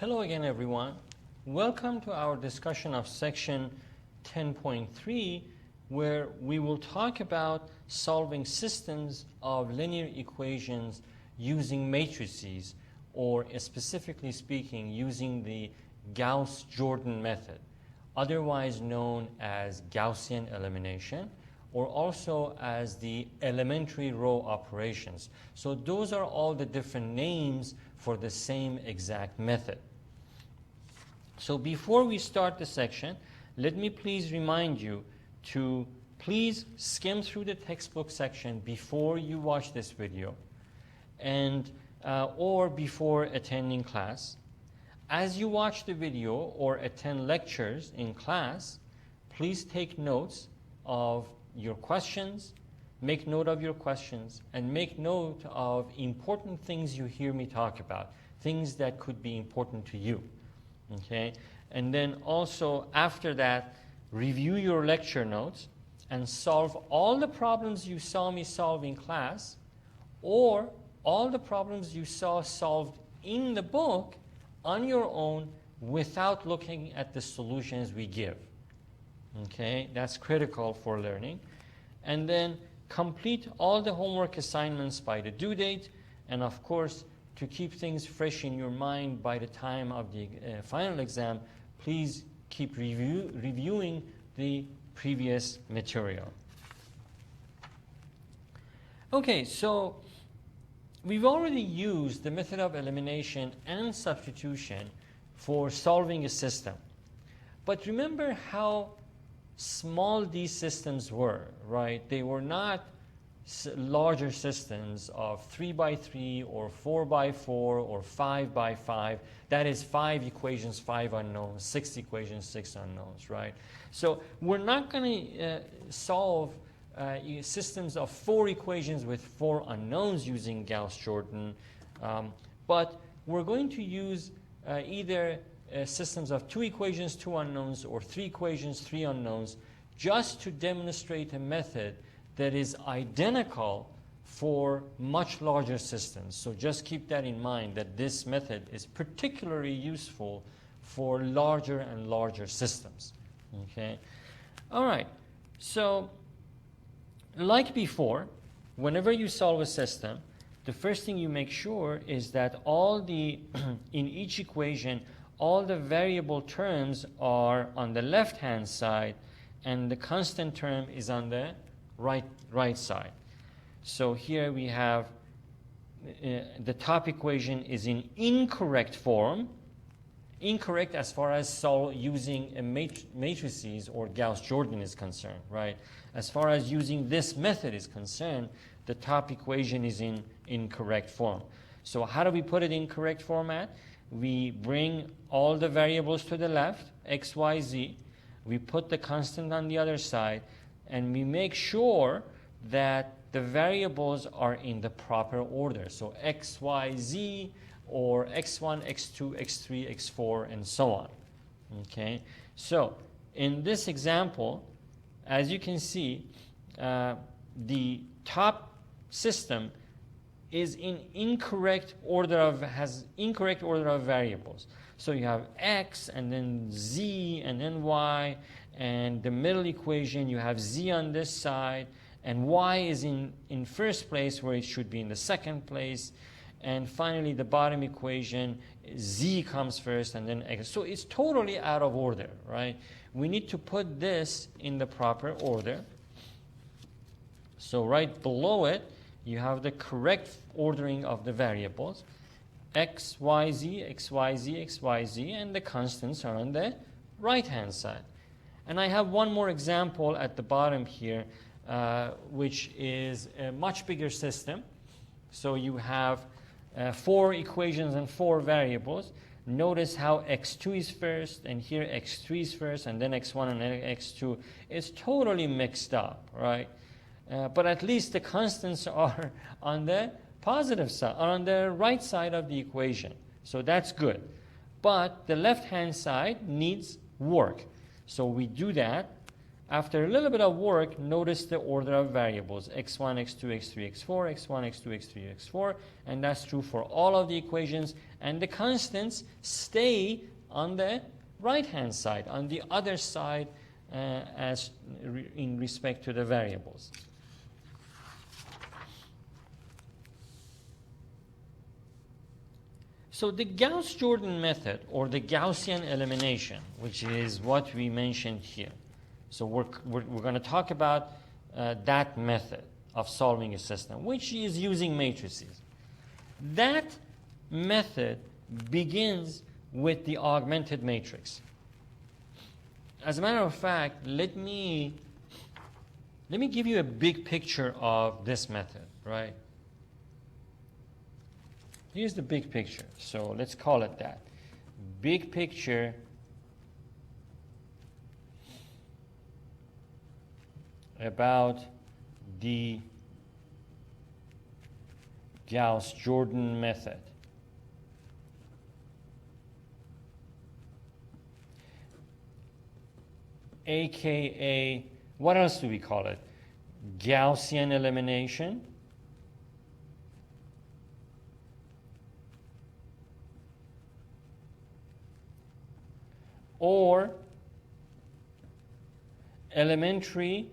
Hello again, everyone. Welcome to our discussion of section 10.3, where we will talk about solving systems of linear equations using matrices, or specifically speaking, using the Gauss-Jordan method, otherwise known as Gaussian elimination, or also as the elementary row operations. So those are all the different names for the same exact method. So before we start the section, let me please remind you to please skim through the textbook section before you watch this video and or before attending class. As you watch the video or attend lectures in class, please take notes of your questions, make note of your questions, and make note of important things you hear me talk about, things that could be important to you. Okay, and then also after that, review your lecture notes and solve all the problems you saw me solve in class, or all the problems you saw solved in the book on your own without looking at the solutions we give. Okay, that's critical for learning. And then complete all the homework assignments by the due date, and of course, to keep things fresh in your mind by the time of the final exam, please keep reviewing the previous material. Okay, so we've already used the method of elimination and substitution for solving a system. But remember how small these systems were, right? They were not larger systems of 3 by 3 or 4 by 4 or 5 by 5. That is 5 equations, 5 unknowns, 6 equations, 6 unknowns, right? So we're not going to solve systems of 4 equations with 4 unknowns using Gauss-Jordan, but we're going to use either systems of 2 equations, 2 unknowns, or 3 equations, 3 unknowns, just to demonstrate a method that is identical for much larger systems. So just keep that in mind, that this method is particularly useful for larger and larger systems. Okay? All right. So like before, whenever you solve a system, the first thing you make sure is that all the in each equation, all the variable terms are on the left-hand side, and the constant term is on the right side. So here we have the top equation is in incorrect form. Incorrect as far as using a matrices or Gauss-Jordan is concerned, right? As far as using this method is concerned, the top equation is in incorrect form. So how do we put it in correct format? We bring all the variables to the left, x, y, z. We put the constant on the other side, and we make sure that the variables are in the proper order. So x, y, z, or x1, x2, x3, x4, and so on. Okay? So in this example, as you can see, the top system is in incorrect order of variables. So you have x, and then z, and then y, and the middle equation, you have z on this side, and y is in first place where it should be in the second place. And finally, the bottom equation, z comes first, and then x. So it's totally out of order, right? We need to put this in the proper order. So right below it, you have the correct ordering of the variables. X, Y, Z, X, Y, Z, X, Y, Z, and the constants are on the right-hand side. And I have one more example at the bottom here, which is a much bigger system. So you have 4 equations and 4 variables. Notice how x2 is first, and here x3 is first, and then x1 and then x2. It's totally mixed up, right? But at least the constants are on the positive side, on the right side of the equation. So that's good. But the left-hand side needs work. So we do that, After a little bit of work, notice the order of variables, x1, x2, x3, x4, x1, x2, x3, x4, and that's true for all of the equations, and the constants stay on the right-hand side, on the other side in respect to the variables. So the Gauss-Jordan method, or the Gaussian elimination, which is what we mentioned here. So we're going to talk about that method of solving a system, which is using matrices. That method begins with the augmented matrix. As a matter of fact, let me give you a big picture of this method, right? Here's the big picture. So let's call it that. Big picture about the Gauss-Jordan method. AKA, what else do we call it? Gaussian elimination. Or elementary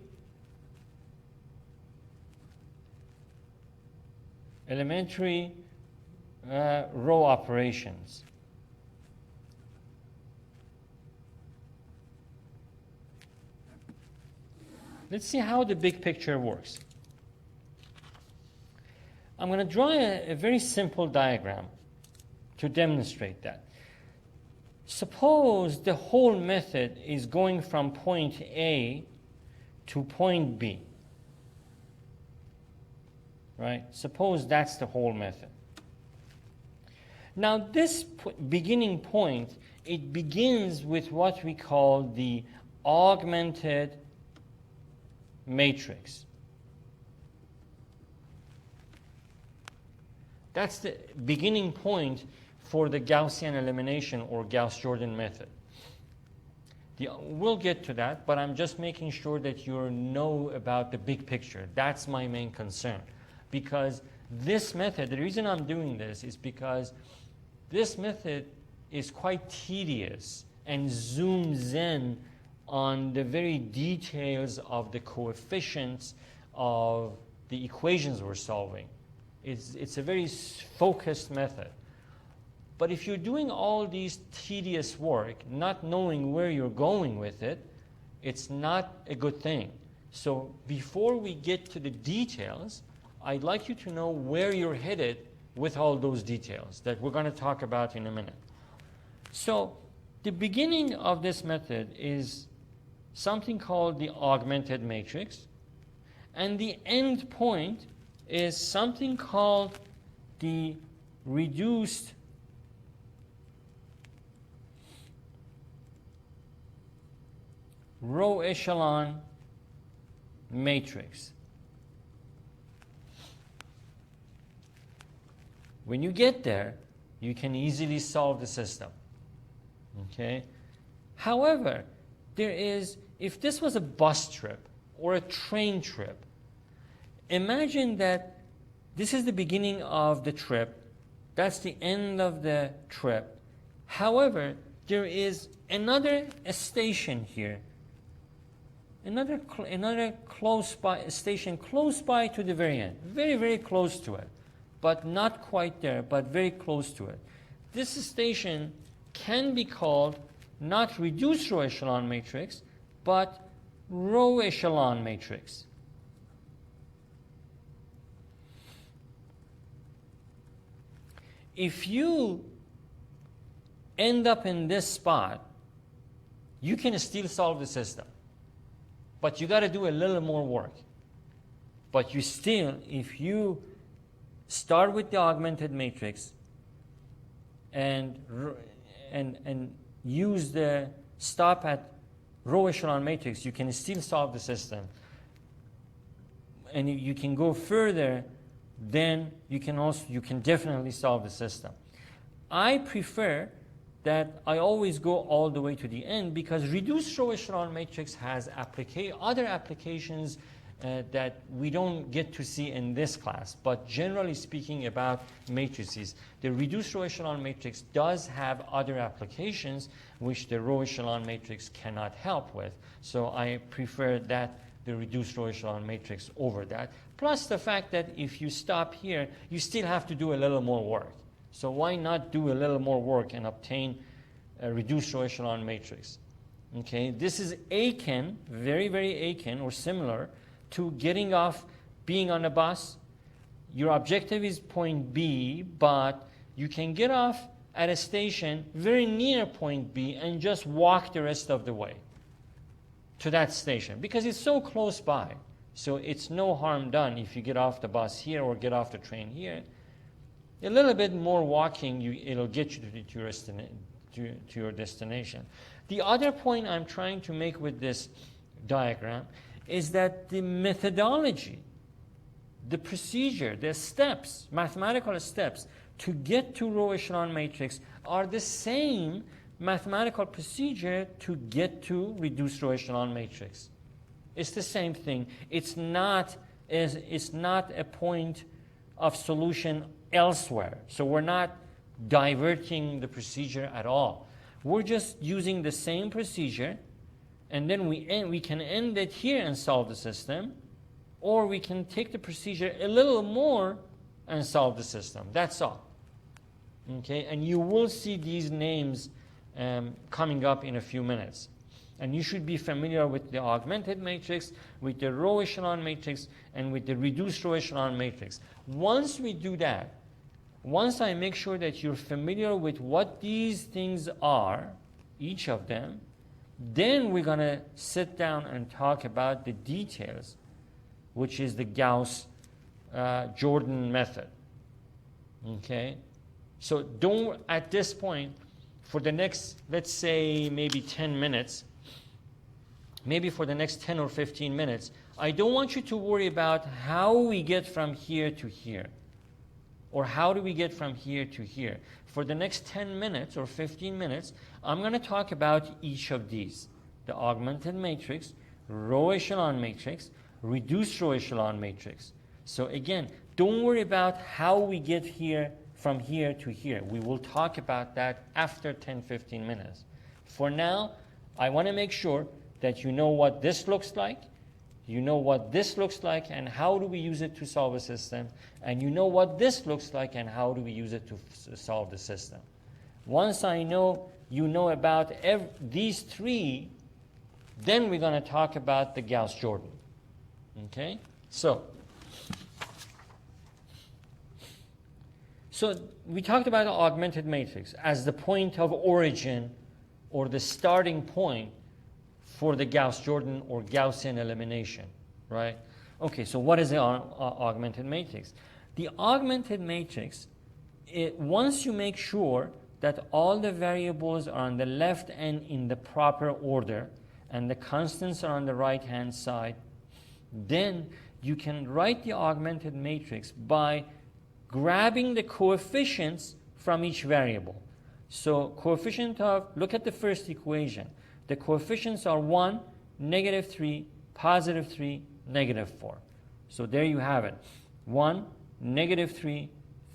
row operations. Let's see how the big picture works. I'm going to draw a very simple diagram to demonstrate that. Suppose the whole method is going from point A to point B. Right? Suppose that's the whole method. Now this beginning point, it begins with what we call the augmented matrix. That's the beginning point for the Gaussian elimination or Gauss-Jordan method. We'll get to that, but I'm just making sure that you know about the big picture. That's my main concern. Because this method, the reason I'm doing this is because this method is quite tedious and zooms in on the very details of the coefficients of the equations we're solving. It's a very focused method. But if you're doing all these tedious work, not knowing where you're going with it, it's not a good thing. So before we get to the details, I'd like you to know where you're headed with all those details that we're going to talk about in a minute. So the beginning of this method is something called the augmented matrix, and the end point is something called the reduced row echelon matrix. When you get there, you can easily solve the system. Okay? However, if this was a bus trip or a train trip, imagine that this is the beginning of the trip, that's the end of the trip. However, there is another station here, another close by station close by to the very end, very, very close to it, but not quite there, but very close to it. This station can be called not reduced row echelon matrix, but row echelon matrix. If you end up in this spot, you can still solve the system. But you got to do a little more work. But you still, if you start with the augmented matrix and use the stop at row echelon matrix, you can still solve the system. And you can go further, then you can definitely solve the system. I prefer that I always go all the way to the end, because reduced row echelon matrix has other applications that we don't get to see in this class. But generally speaking about matrices, the reduced row echelon matrix does have other applications which the row echelon matrix cannot help with. So I prefer that, the reduced row echelon matrix, over that. Plus the fact that if you stop here, you still have to do a little more work. So why not do a little more work and obtain a reduced row echelon matrix? Okay, this is akin, very, very akin or similar to getting off, being on a bus. Your objective is point B, but you can get off at a station very near point B and just walk the rest of the way to that station because it's so close by. So it's no harm done if you get off the bus here or get off the train here. A little bit more walking, it'll get you to your destination. The other point I'm trying to make with this diagram is that the methodology, the procedure, the steps, mathematical steps to get to row echelon matrix are the same mathematical procedure to get to reduced row echelon matrix. It's the same thing. It's not a point of solution elsewhere. So we're not diverting the procedure at all. We're just using the same procedure, and then we can end it here and solve the system, or we can take the procedure a little more and solve the system. That's all. Okay, and you will see these names coming up in a few minutes. And you should be familiar with the augmented matrix, with the row echelon matrix, and with the reduced row echelon matrix. Once we do that, once I make sure that you're familiar with what these things are, each of them, then we're going to sit down and talk about the details, which is the Gauss-Jordan method. Okay? So don't, at this point, for the next, let's say, maybe 10 minutes, maybe for the next 10 or 15 minutes, I don't want you to worry about how we get from here to here, or how do we get from here to here. For the next 10 minutes or 15 minutes, I'm going to talk about each of these: the augmented matrix, row echelon matrix, reduced row echelon matrix. So again, don't worry about how we get here from here to here. We will talk about that after 10-15 minutes. For now, I want to make sure that you know what this looks like, you know what this looks like, and how do we use it to solve a system, and you know what this looks like and how do we use it to solve the system. Once I know you know about these three, then we're going to talk about the Gauss-Jordan. Okay? So we talked about the augmented matrix as the point of origin or the starting point for the Gauss-Jordan or Gaussian elimination, right? Okay, so what is the augmented matrix? The augmented matrix, once you make sure that all the variables are on the left and in the proper order, and the constants are on the right-hand side, then you can write the augmented matrix by grabbing the coefficients from each variable. So coefficient of, look at the first equation. The coefficients are 1, -3, +3, -4. So there you have it. 1, -3,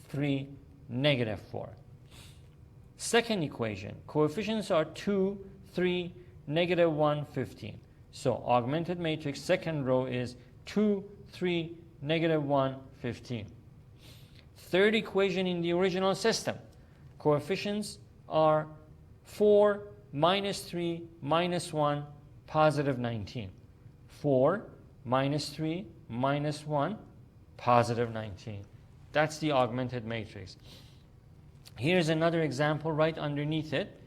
3, -4. Second equation, coefficients are 2, 3, -1, 15. So augmented matrix, second row is 2, 3, -1, 15. Third equation in the original system, coefficients are 4, -3, -1, +19. 4, -3, -1, +19. That's the augmented matrix. Here's another example right underneath it,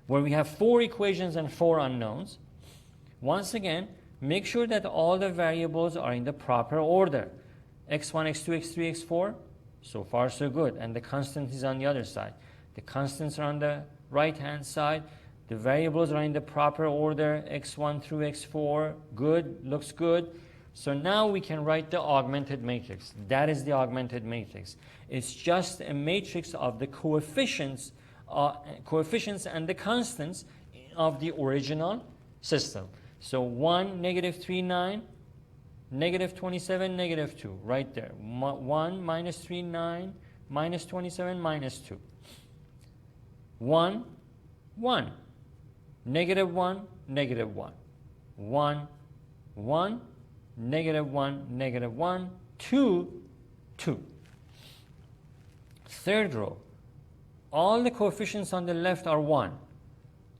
where we have 4 equations and 4 unknowns. Once again, make sure that all the variables are in the proper order. x1, x2, x3, x4, so far so good. And the constant is on the other side. The constants are on the right-hand side. The variables are in the proper order, x1 through x4, good, looks good. So now we can write the augmented matrix. That is the augmented matrix. It's just a matrix of the coefficients and the constants of the original system. So 1, negative 3, 9, negative 27, negative 2, right there. 1, minus 3, 9, minus 27, minus 2. 1, 1, negative 1, negative 1. 1, 1, negative 1, negative 1, 2, 2. Third row, all the coefficients on the left are 1.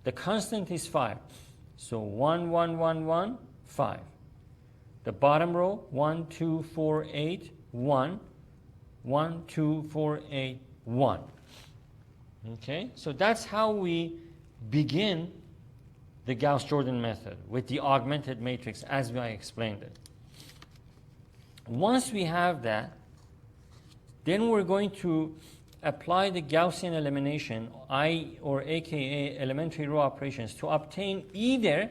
The constant is 5. So 1, 1, 1, 1, 5. The bottom row, 1, 2, 4, 8, 1. 1, 2, 4, 8, 1. Okay, so that's how we begin the Gauss-Jordan method with the augmented matrix as I explained it. Once we have that, then we're going to apply the Gaussian elimination, or aka elementary row operations, to obtain either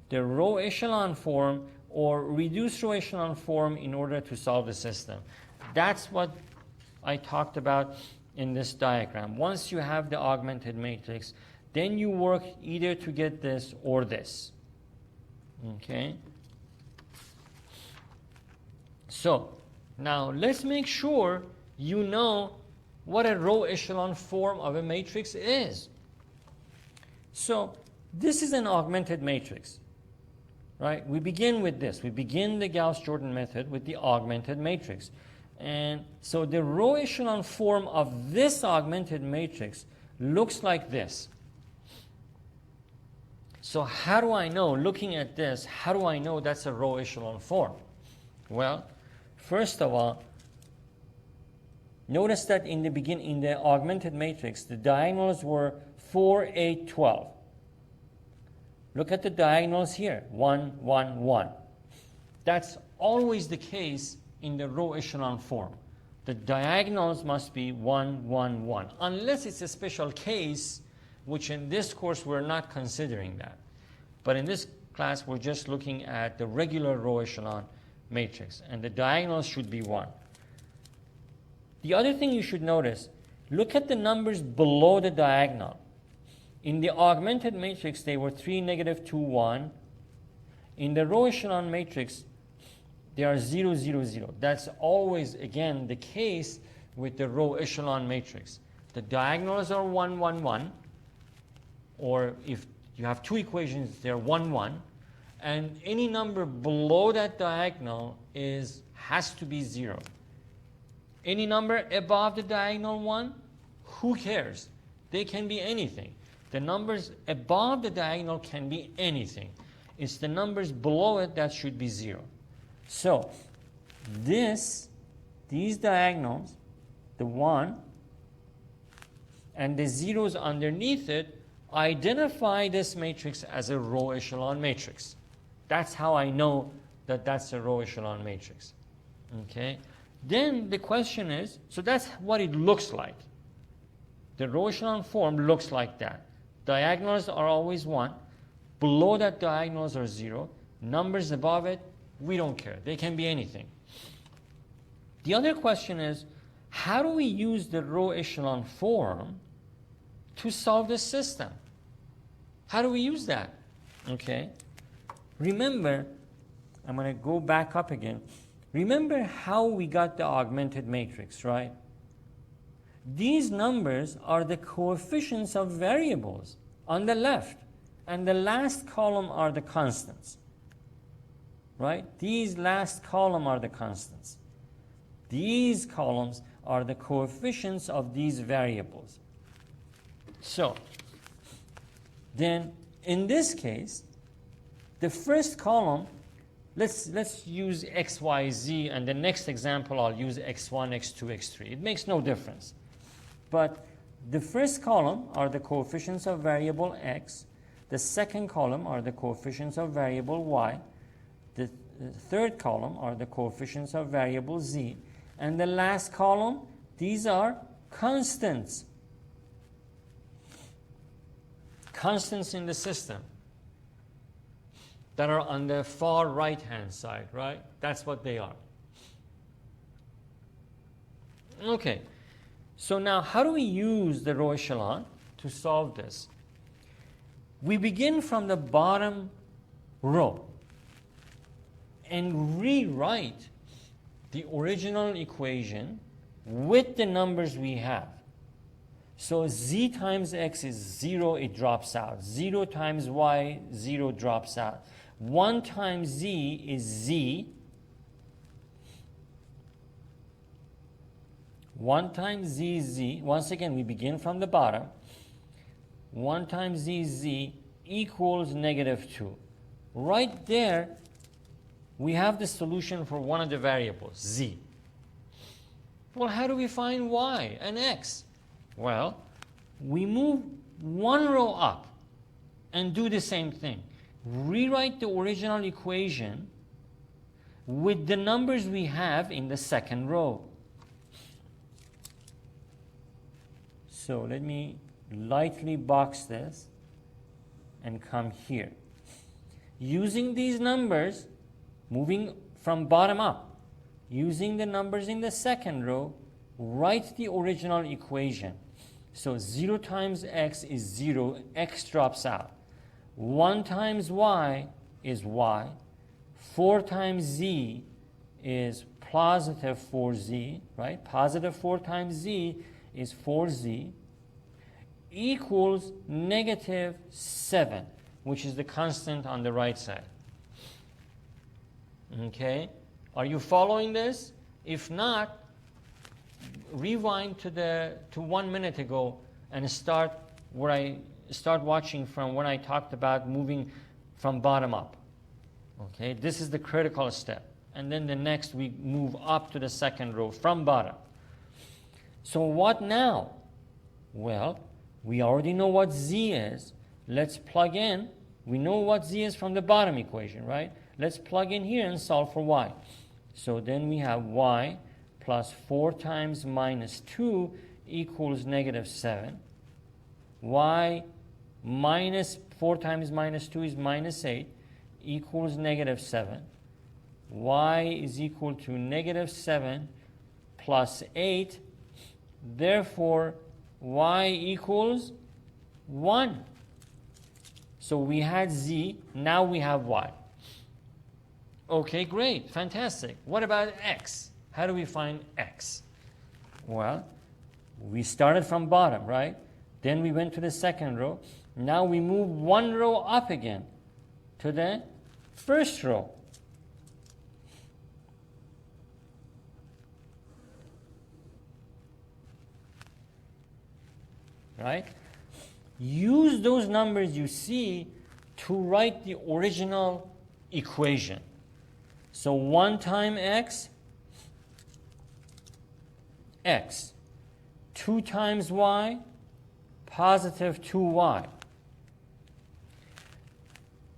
the row echelon form or reduced row echelon form in order to solve the system. That's what I talked about in this diagram. Once you have the augmented matrix, then you work either to get this or this. Okay? So, now let's make sure you know what a row echelon form of a matrix is. So, this is an augmented matrix. Right? We begin with this. We begin the Gauss-Jordan method with the augmented matrix. And so the row echelon form of this augmented matrix looks like this. So how do I know, looking at this, how do I know that's a row echelon form? Well, first of all, notice that in the augmented matrix, the diagonals were 4, 8, 12. Look at the diagonals here, 1, 1, 1. That's always the case in the row echelon form. The diagonals must be 1, 1, 1, unless it's a special case, which in this course we're not considering that. But in this class, we're just looking at the regular row echelon matrix, and the diagonals should be 1. The other thing you should notice, look at the numbers below the diagonal. In the augmented matrix, they were 3, negative 2, 1. In the row echelon matrix, they are 0, 0, 0. That's always, again, the case with the row echelon matrix. The diagonals are 1, 1, 1. Or if you have two equations, they're 1, 1. And any number below that diagonal has to be 0. Any number above the diagonal 1, who cares? They can be anything. The numbers above the diagonal can be anything. It's the numbers below it that should be 0. So, these diagonals, the 1 and the zeros underneath it, identify this matrix as a row echelon matrix. That's how I know that that's a row echelon matrix. Okay? Then the question is, so that's what it looks like. The row echelon form looks like that. Diagonals are always 1. Below that, diagonals are 0. Numbers above it, we don't care. They can be anything. The other question is, how do we use the row echelon form to solve this system? How do we use that? Okay. Remember, I'm going to go back up again. Remember how we got the augmented matrix, right? These numbers are the coefficients of variables on the left, and the last column are the constants, right? These last column are the constants. These columns are the coefficients of these variables. So, then in this case, the first column, let's use x, y, z, and the next example I'll use x1, x2, x3. It makes no difference. But the first column are the coefficients of variable x. The second column are the coefficients of variable y. The third column are the coefficients of variable z. And the last column, these are constants. Constants in the system. that are on the far right hand side, right? That's what they are. Okay, so now how do we use the row echelon to solve this? We begin from the bottom row and rewrite the original equation with the numbers we have. So z times x is 0, it drops out. 0 times y, 0 drops out. 1 times z is z. 1 times z is z. Once again, we begin from the bottom. 1 times z is z equals negative 2. Right there, we have the solution for one of the variables, z. Well, how do we find y and x? Well, we move one row up and do the same thing. Rewrite the original equation with the numbers we have in the second row. So let me lightly box this and come here. Using these numbers, moving from bottom up, using the numbers in the second row, write the original equation. So 0 times x is 0, x drops out. 1 times y is y. 4 times z is positive 4z, right? Positive 4 times z is 4z, equals negative 7, which is the constant on the right side. Okay? Are you following this? If not, rewind to 1 minute ago and start watching from when I talked about moving from bottom up. Okay, this is the critical step. And then the next we move up to the second row from bottom. So what now? Well, we already know what z is. Let's plug in. We know what z is from the bottom equation, right? Let's plug in here and solve for y. So then we have y plus 4 times minus 2 equals negative 7. Y minus 4 times minus 2 is minus 8 equals negative 7. Y is equal to negative 7 plus 8. Therefore, y equals 1. So we had z, now we have y. Okay, great, fantastic. What about x? How do we find x? Well, we started from bottom, right? Then we went to the second row. Now we move one row up again to the first row. Right? Use those numbers you see to write the original equation. So 1 times x, x. 2 times y, positive 2y.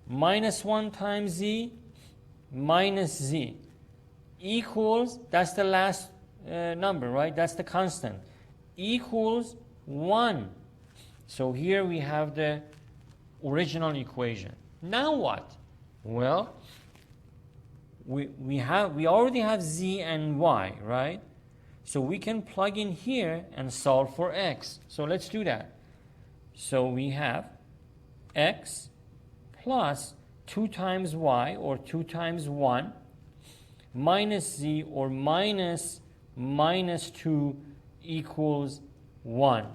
Minus 1 times z, minus z. Equals, that's the last number, right? That's the constant. Equals 1. So here we have the original equation. Now what? Well, we already have z and y, right? So we can plug in here and solve for x. So let's do that. So we have x plus 2 times y, or 2 times 1, minus z, or minus 2 equals 1.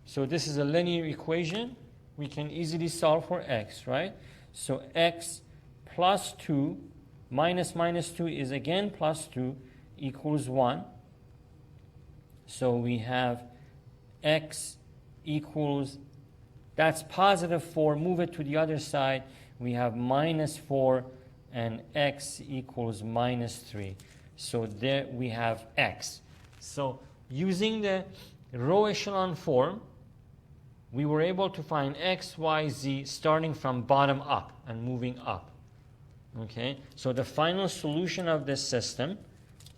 So this is a linear equation. We can easily solve for x, right? So x plus 2 minus 2 is again plus 2 equals 1. So we have x equals, that's positive 4. Move it to the other side. We have minus 4, and x equals minus 3. So there we have x. So using the row echelon form, we were able to find x, y, z starting from bottom up and moving up. Okay, so the final solution of this system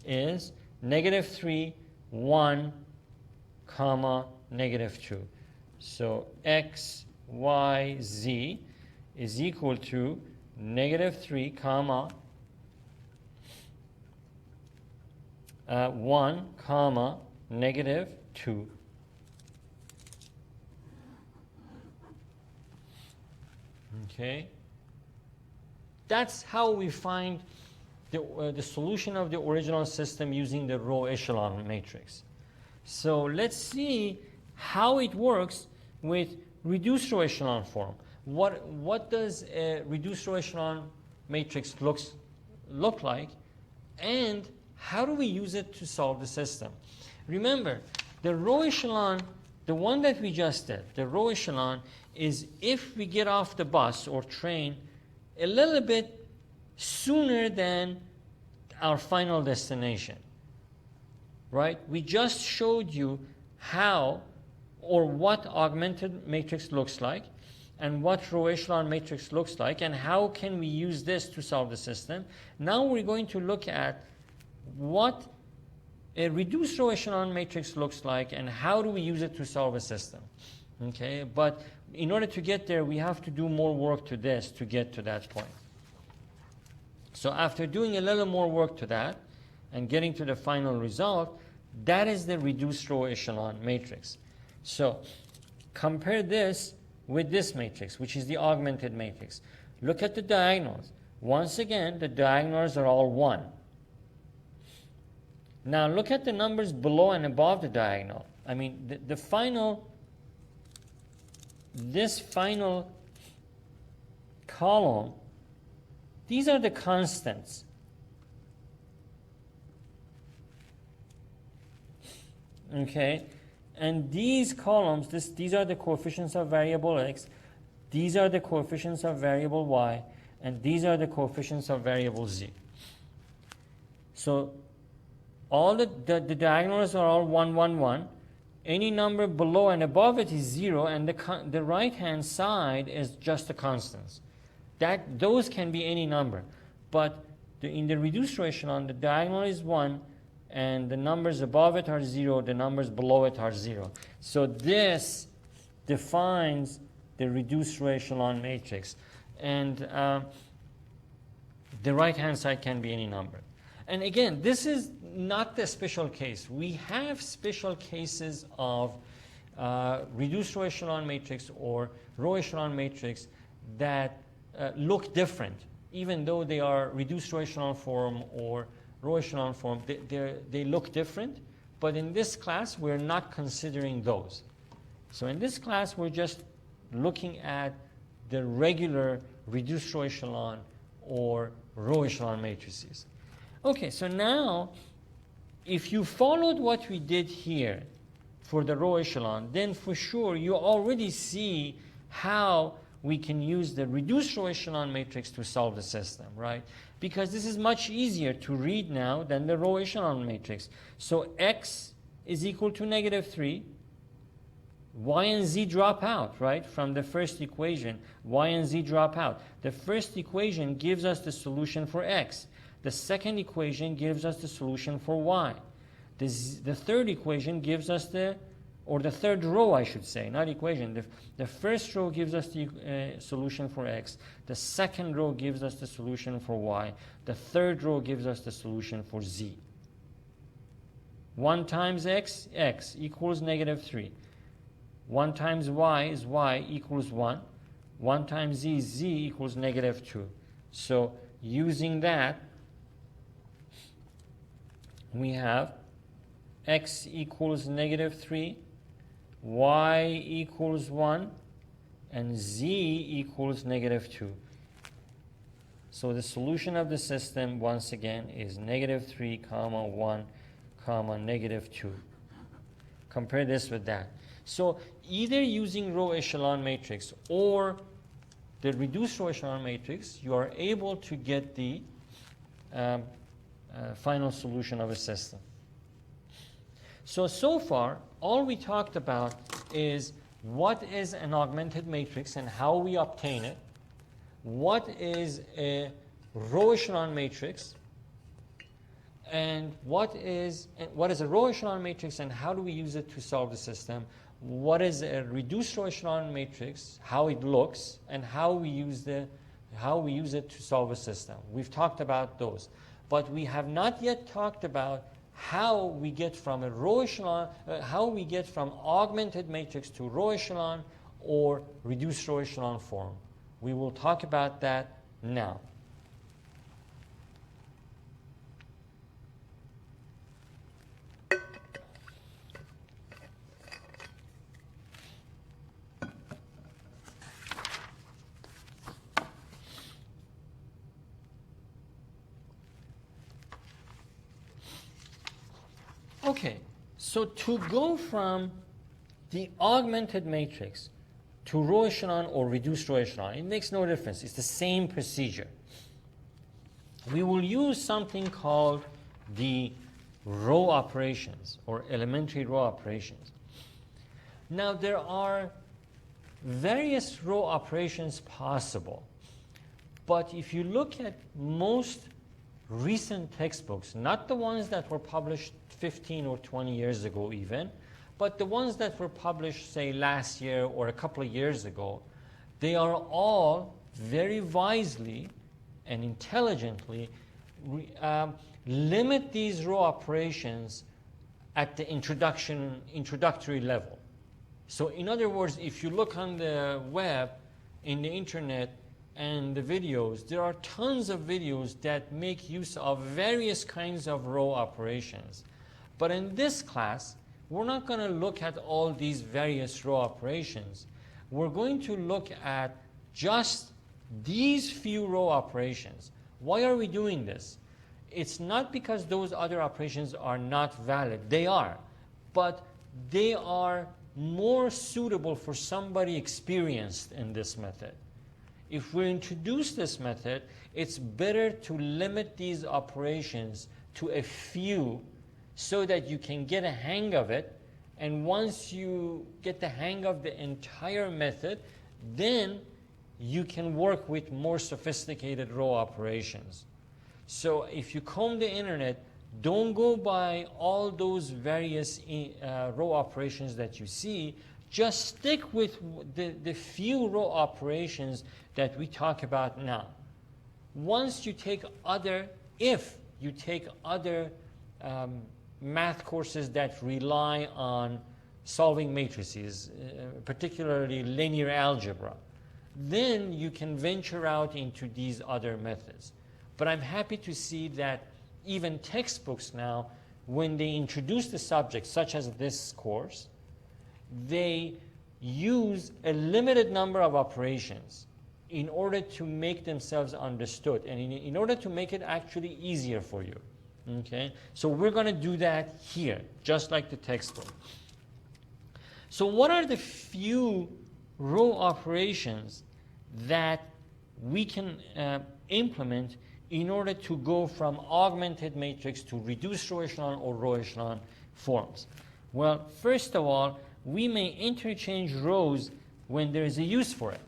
is negative 3, 1, comma, negative 2. So x, y, z is equal to -3, comma 1, comma -2. Okay, that's how we find the solution of the original system using the row echelon matrix. So let's see how it works with reduced row echelon form. What does a reduced row echelon matrix look like, and how do we use it to solve the system? Remember, the row echelon, the one that we just did, the row echelon, is if we get off the bus or train a little bit sooner than our final destination, right? We just showed you how or what augmented matrix looks like and what row echelon matrix looks like and how can we use this to solve the system. Now we're going to look at what a reduced row echelon matrix looks like and how do we use it to solve a system. Okay, but in order to get there, we have to do more work to this to get to that point. So after doing a little more work to that and getting to the final result, that is the reduced row echelon matrix. So compare this with this matrix, which is the augmented matrix. Look at the diagonals. Once again, the diagonals are all 1. Now look at the numbers below and above the diagonal. I mean, this final column, these are the constants. Okay, and these columns, these are the coefficients of variable x, these are the coefficients of variable y, and these are the coefficients of variable z. So all the diagonals are all 1, 1, 1. Any number below and above it is 0, and the right-hand side is just the constants. Those can be any number. But in the reduced row echelon, the diagonal is 1, and the numbers above it are 0, the numbers below it are 0. So this defines the reduced row echelon matrix. And the right-hand side can be any number. And again, this is not the special case. We have special cases of reduced row echelon matrix or row echelon matrix that look different, even though they are reduced row echelon form or row echelon form. They look different, but in this class, we're not considering those. So in this class, we're just looking at the regular reduced row echelon or row echelon matrices. Okay, so now, if you followed what we did here for the row echelon, then for sure you already see how we can use the reduced row echelon matrix to solve the system, right? Because this is much easier to read now than the row echelon matrix. So x is equal to -3. Y and z drop out, right, from the first equation. Y and z drop out. The first equation gives us the solution for x. The second equation gives us the solution for y. The third equation gives us the third row, I should say, not equation. The first row gives us the solution for x. The second row gives us the solution for y. The third row gives us the solution for z. 1 times x, x equals -3. 1 times y is y equals 1. 1 times z, z equals -2. So using that, we have x equals -3, y equals 1, and z equals -2. So the solution of the system, once again, is -3, 1, -2. Compare this with that. So either using row echelon matrix or the reduced row echelon matrix, you are able to get the final solution of a system. So far, all we talked about is what is an augmented matrix and how we obtain it, what is a row echelon matrix, and what is a row echelon matrix and how do we use it to solve the system, what is a reduced row echelon matrix, how it looks, and how we use the how we use it to solve a system. We've talked about those. But we have not yet talked about how we get from a row echelon, how we get from augmented matrix to row echelon or reduced row echelon form. We will talk about that now. Okay, so to go from the augmented matrix to row echelon or reduced row echelon, it makes no difference. It's the same procedure. We will use something called the row operations or elementary row operations. Now, there are various row operations possible, but if you look at most recent textbooks, not the ones that were published 15 or 20 years ago even, but the ones that were published, say, last year or a couple of years ago, they are all very wisely and intelligently limit these row operations at the introductory level. So in other words, if you look on the web, in the internet, and the videos, there are tons of videos that make use of various kinds of row operations. But in this class, we're not going to look at all these various row operations. We're going to look at just these few row operations. Why are we doing this? It's not because those other operations are not valid. They are. But they are more suitable for somebody experienced in this method. If we introduce this method, it's better to limit these operations to a few so that you can get a hang of it. And once you get the hang of the entire method, then you can work with more sophisticated row operations. So if you comb the internet, don't go by all those various row operations that you see. Just stick with the few row operations that we talk about now. Once you take if you take other math courses that rely on solving matrices, particularly linear algebra, then you can venture out into these other methods. But I'm happy to see that even textbooks now, when they introduce the subject, such as this course, they use a limited number of operations in order to make themselves understood and in order to make it actually easier for you. Okay? So we're going to do that here, just like the textbook. So what are the few row operations that we can implement in order to go from augmented matrix to reduced row echelon or row echelon forms? Well, first of all, we may interchange rows when there is a use for it.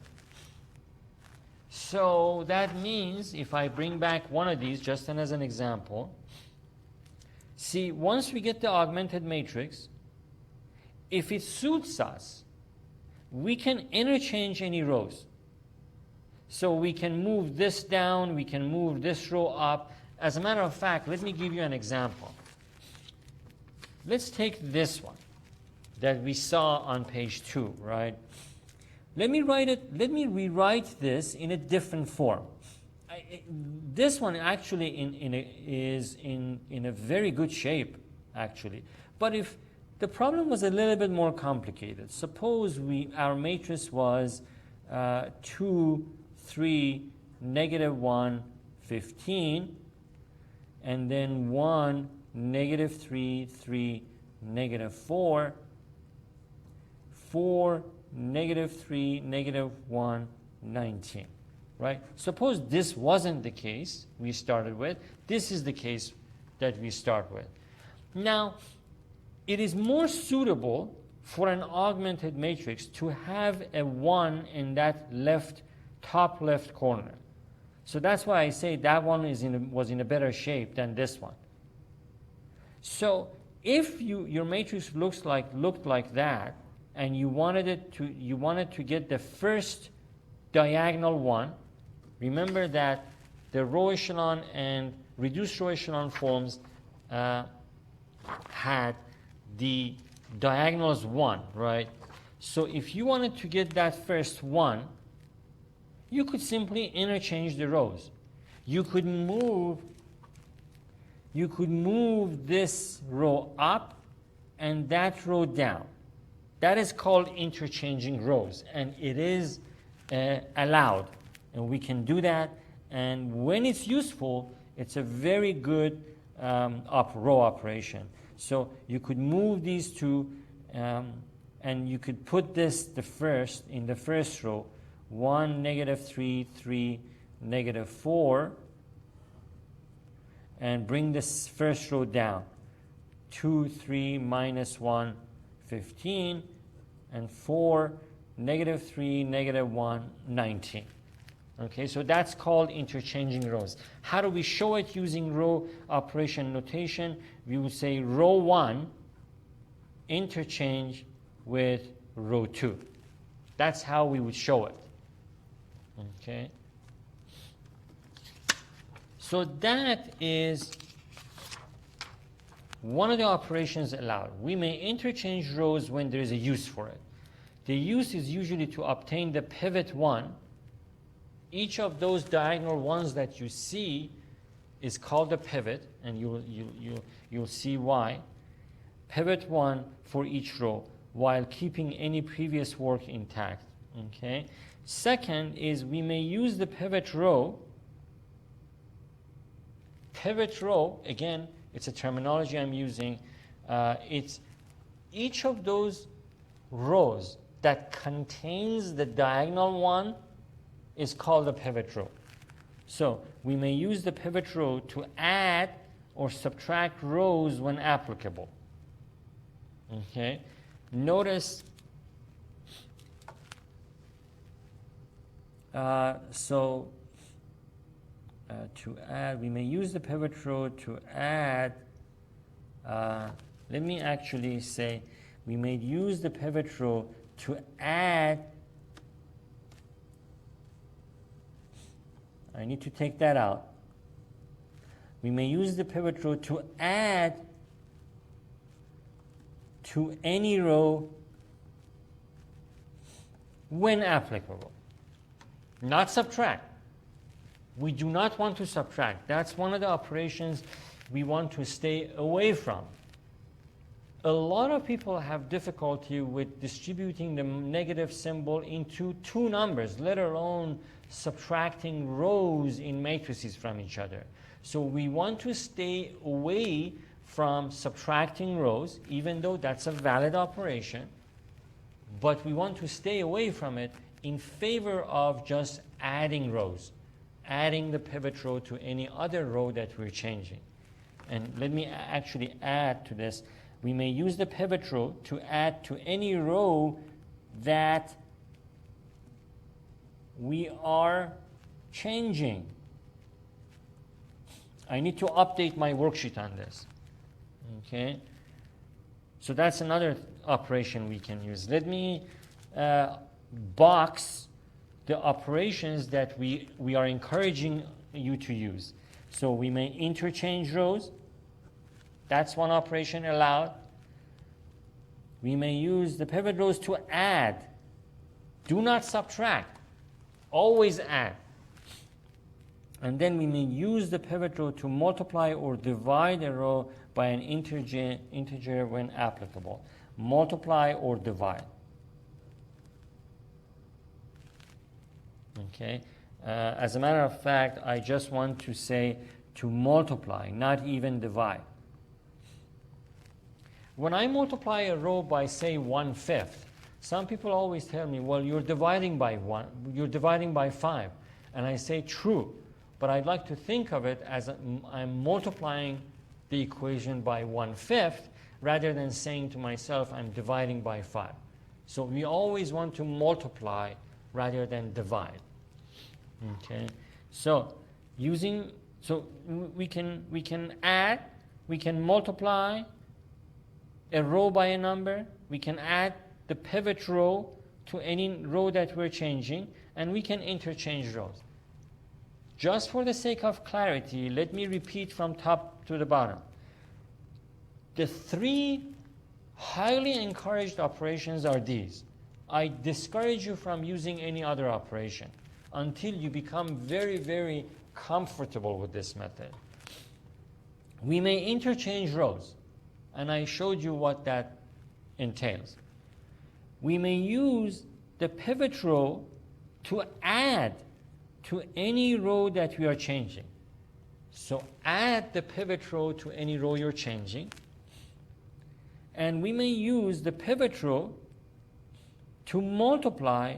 So that means if I bring back one of these, just as an example, see, once we get the augmented matrix, if it suits us, we can interchange any rows. So we can move this down, we can move this row up. As a matter of fact, let me give you an example. Let's take this one that we saw on page 2, right? Let me rewrite this in a different form. This one actually is in a very good shape, actually. But if the problem was a little bit more complicated, suppose our matrix was 2, 3, -1, 15, and then 1, -3, 3, -4, 4, -3, -1, 19, right? Suppose this wasn't the case we started with. This is the case that we start with. Now, it is more suitable for an augmented matrix to have a 1 in that top left corner. So that's why I say that one was in a better shape than this one. So if your matrix looked like that, and you wanted to get the first diagonal one, Remember that the row echelon and reduced row echelon forms had the diagonals 1, right? So if you wanted to get that first 1, you could simply interchange the rows. You could move this row up and that row down. That is called interchanging rows, and it is allowed, and we can do that. And when it's useful, it's a very good row operation. So you could move these two, and you could put this in the first row, 1, -3, 3, -4, and bring this first row down. 2, 3, -1, 15, and 4, -3, -1, 19. Okay, so that's called interchanging rows. How do we show it using row operation notation? We would say row 1 interchange with row 2. That's how we would show it. Okay. So that is one of the operations allowed. We may interchange rows when there is a use for it. The use is usually to obtain the pivot 1. Each of those diagonal ones that you see is called a pivot, and you'll see why. Pivot 1 for each row, while keeping any previous work intact. Okay. Second is we may use the pivot row. Pivot row, again, it's a terminology I'm using. It's each of those rows that contains the diagonal one is called a pivot row. So we may use the pivot row to add or subtract rows when applicable. Okay. Notice, to add, we may use the pivot row to add, let me actually say, we may use the pivot row to add, I need to take that out. We may use the pivot row to add to any row when applicable, not subtract. We do not want to subtract. That's one of the operations we want to stay away from. A lot of people have difficulty with distributing the negative symbol into two numbers, let alone subtracting rows in matrices from each other. So we want to stay away from subtracting rows, even though that's a valid operation, but we want to stay away from it in favor of just adding rows, adding the pivot row to any other row that we're changing. And let me actually add to this. We may use the pivot row to add to any row that we are changing. I need to update my worksheet on this. Okay? So that's another operation we can use. Let me box the operations that we are encouraging you to use. So we may interchange rows. That's one operation allowed. We may use the pivot rows to add. Do not subtract. Always add. And then we may use the pivot row to multiply or divide a row by an integer when applicable. Multiply or divide. Okay. As a matter of fact, I just want to say to multiply, not even divide. When I multiply a row by, say, 1/5, some people always tell me, well, you're dividing by 1, you're dividing by 5. And I say, true, but I'd like to think of it as I'm multiplying the equation by 1/5 rather than saying to myself, I'm dividing by 5. So we always want to multiply rather than divide. Okay, so we can add, we can multiply a row by a number, we can add the pivot row to any row that we're changing, and we can interchange rows. just for the sake of clarity, let me repeat from top to the bottom. The three highly encouraged operations are these. I discourage you from using any other operation until you become very, very comfortable with this method. We may interchange rows, and I showed you what that entails. We may use the pivot row to add to any row that we are changing. So add the pivot row to any row you're changing. And we may use the pivot row to multiply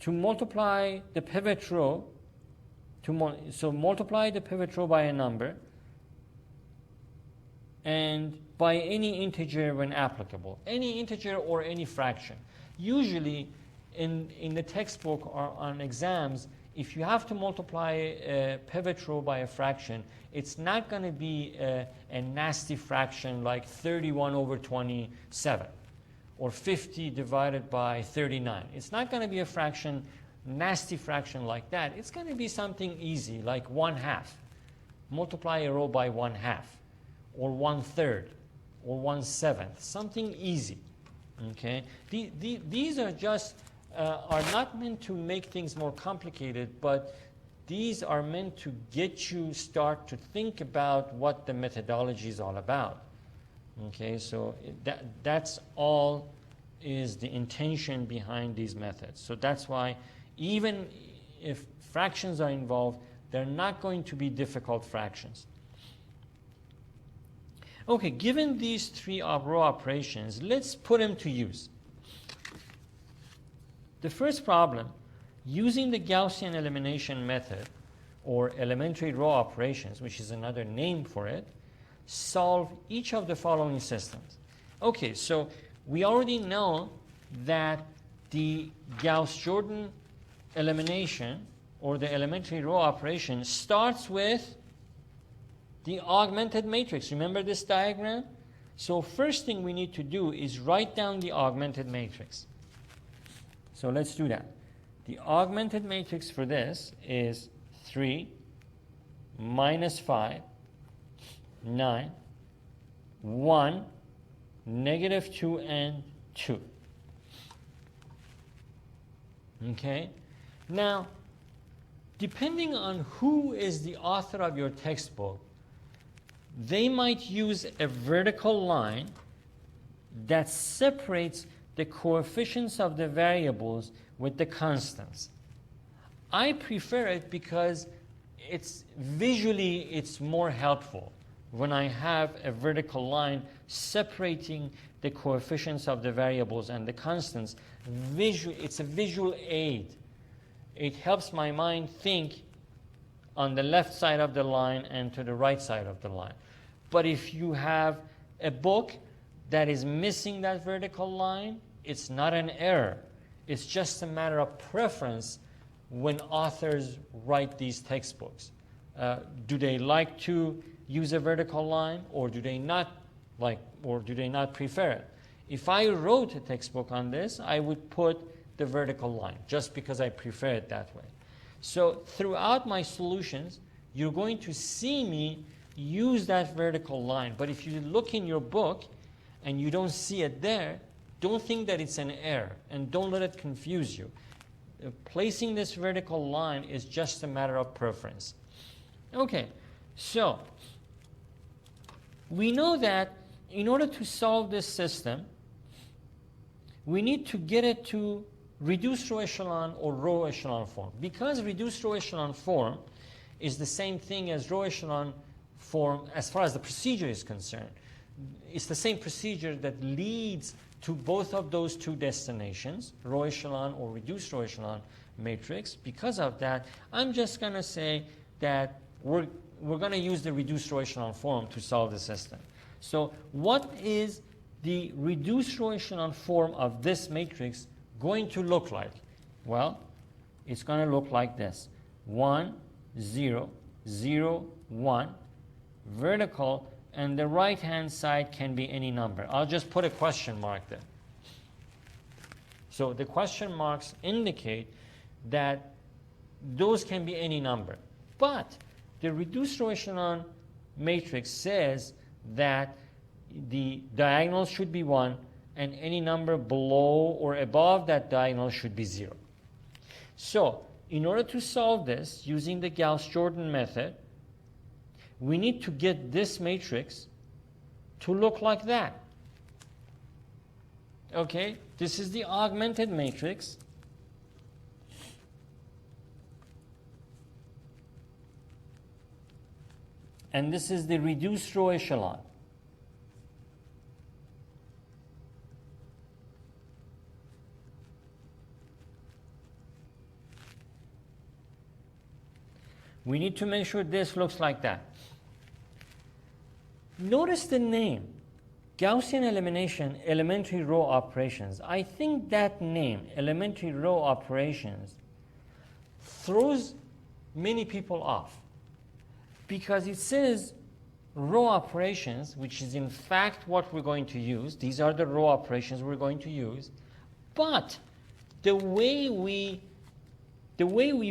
multiply the pivot row so multiply the pivot row by a number and by any integer when applicable, any integer or any fraction. Usually in the textbook or on exams, if you have to multiply a pivot row by a fraction, it's not going to be a nasty fraction like 31 over 27 or 50 divided by 39. It's not going to be a fraction, nasty fraction like that. It's going to be something easy like 1/2. Multiply a row by 1/2 or 1/3 or 1/7, something easy. Okay, these are just are not meant to make things more complicated, but these are meant to get you start to think about what the methodology is all about. Okay, so that's all is the intention behind these methods. So that's why even if fractions are involved, they're not going to be difficult fractions. Okay, given these three row operations, let's put them to use. The first problem, using the Gaussian elimination method, or elementary row operations, which is another name for it, solve each of the following systems. Okay, so we already know that the Gauss-Jordan elimination, or the elementary row operation, starts with the augmented matrix. Remember this diagram? So first thing we need to do is write down the augmented matrix. So let's do that. The augmented matrix for this is 3, -5, 9, 1, -2, and 2. Okay? Now, depending on who is the author of your textbook, they might use a vertical line that separates the coefficients of the variables with the constants. I prefer it because it's more helpful when I have a vertical line separating the coefficients of the variables and the constants. It's a visual aid. It helps my mind think on the left side of the line and to the right side of the line. But if you have a book that is missing that vertical line, it's not an error. It's just a matter of preference when authors write these textbooks. Do they like to use a vertical line, or do they not like, or do they not prefer it? If I wrote a textbook on this, I would put the vertical line just because I prefer it that way. So throughout my solutions, you're going to see me use that vertical line. But if you look in your book and you don't see it there, don't think that it's an error, and don't let it confuse you. Placing this vertical line is just a matter of preference. Okay, so we know that in order to solve this system, we need to get it to reduced row echelon or row echelon form. Because reduced row echelon form is the same thing as row echelon form as far as the procedure is concerned. It's the same procedure that leads to both of those two destinations, row echelon or reduced row echelon matrix. Because of that, I'm just going to say that we're going to use the reduced row echelon form to solve the system. So what is the reduced row echelon form of this matrix going to look like? Well, it's going to look like this. 1, 0, 0, 1, vertical, and the right-hand side can be any number. I'll just put a question mark there. So the question marks indicate that those can be any number. But the reduced row echelon matrix says that the diagonal should be 1 and any number below or above that diagonal should be 0. So in order to solve this using the Gauss-Jordan method, we need to get this matrix to look like that. Okay, this is the augmented matrix. And this is the reduced row echelon. We need to make sure this looks like that. Notice the name, Gaussian elimination, elementary row operations. I think that name, elementary row operations, throws many people off because it says row operations, which is in fact what we're going to use. These are the row operations we're going to use. But the way we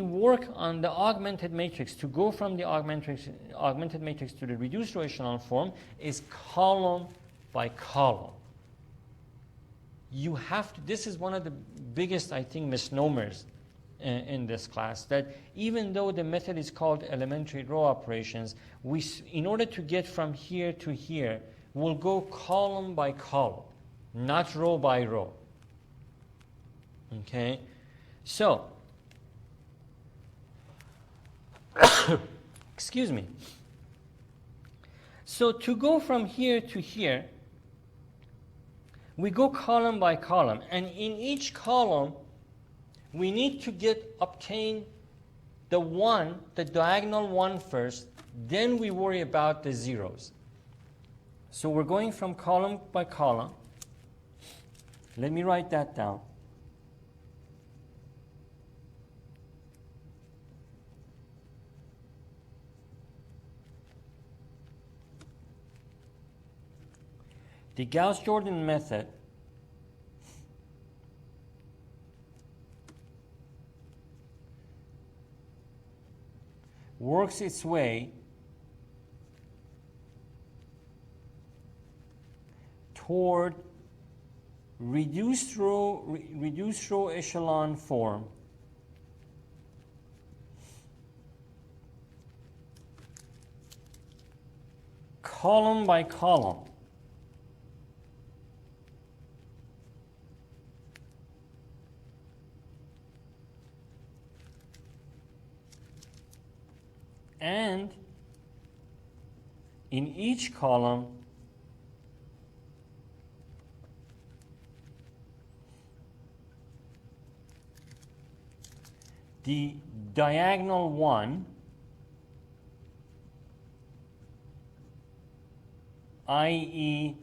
work on the augmented matrix to go from the augmented matrix to the reduced row echelon form is column by column. You have to, this is one of the biggest, I think, misnomers in this class, that even though the method is called elementary row operations, in order to get from here to here, we'll go column by column, not row by row. Okay? So, excuse me. So to go from here to here, we go column by column, and in each column we need to obtain the 1, the diagonal 1 first, then we worry about the zeros. So we're going from column by column. Let me write that down. The Gauss-Jordan method works its way toward reduced row echelon form column by column. And in each column, the diagonal 1, i.e.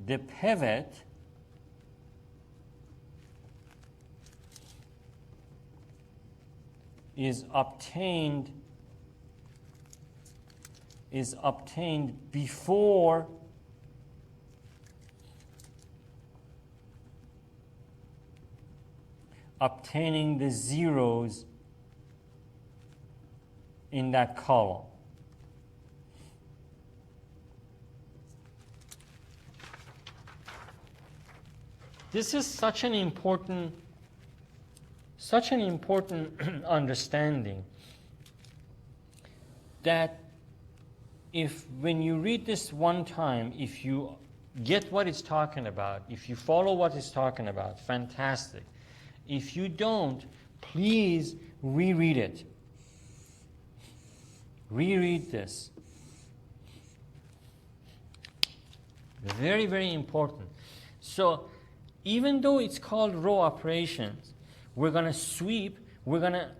the pivot, is obtained before obtaining the zeros in that column. This is such an important understanding that when you read this one time, if you get what it's talking about, if you follow what it's talking about, fantastic. If you don't, please reread it. Reread this. Very, very important. So even though it's called row operations, we're going to sweep.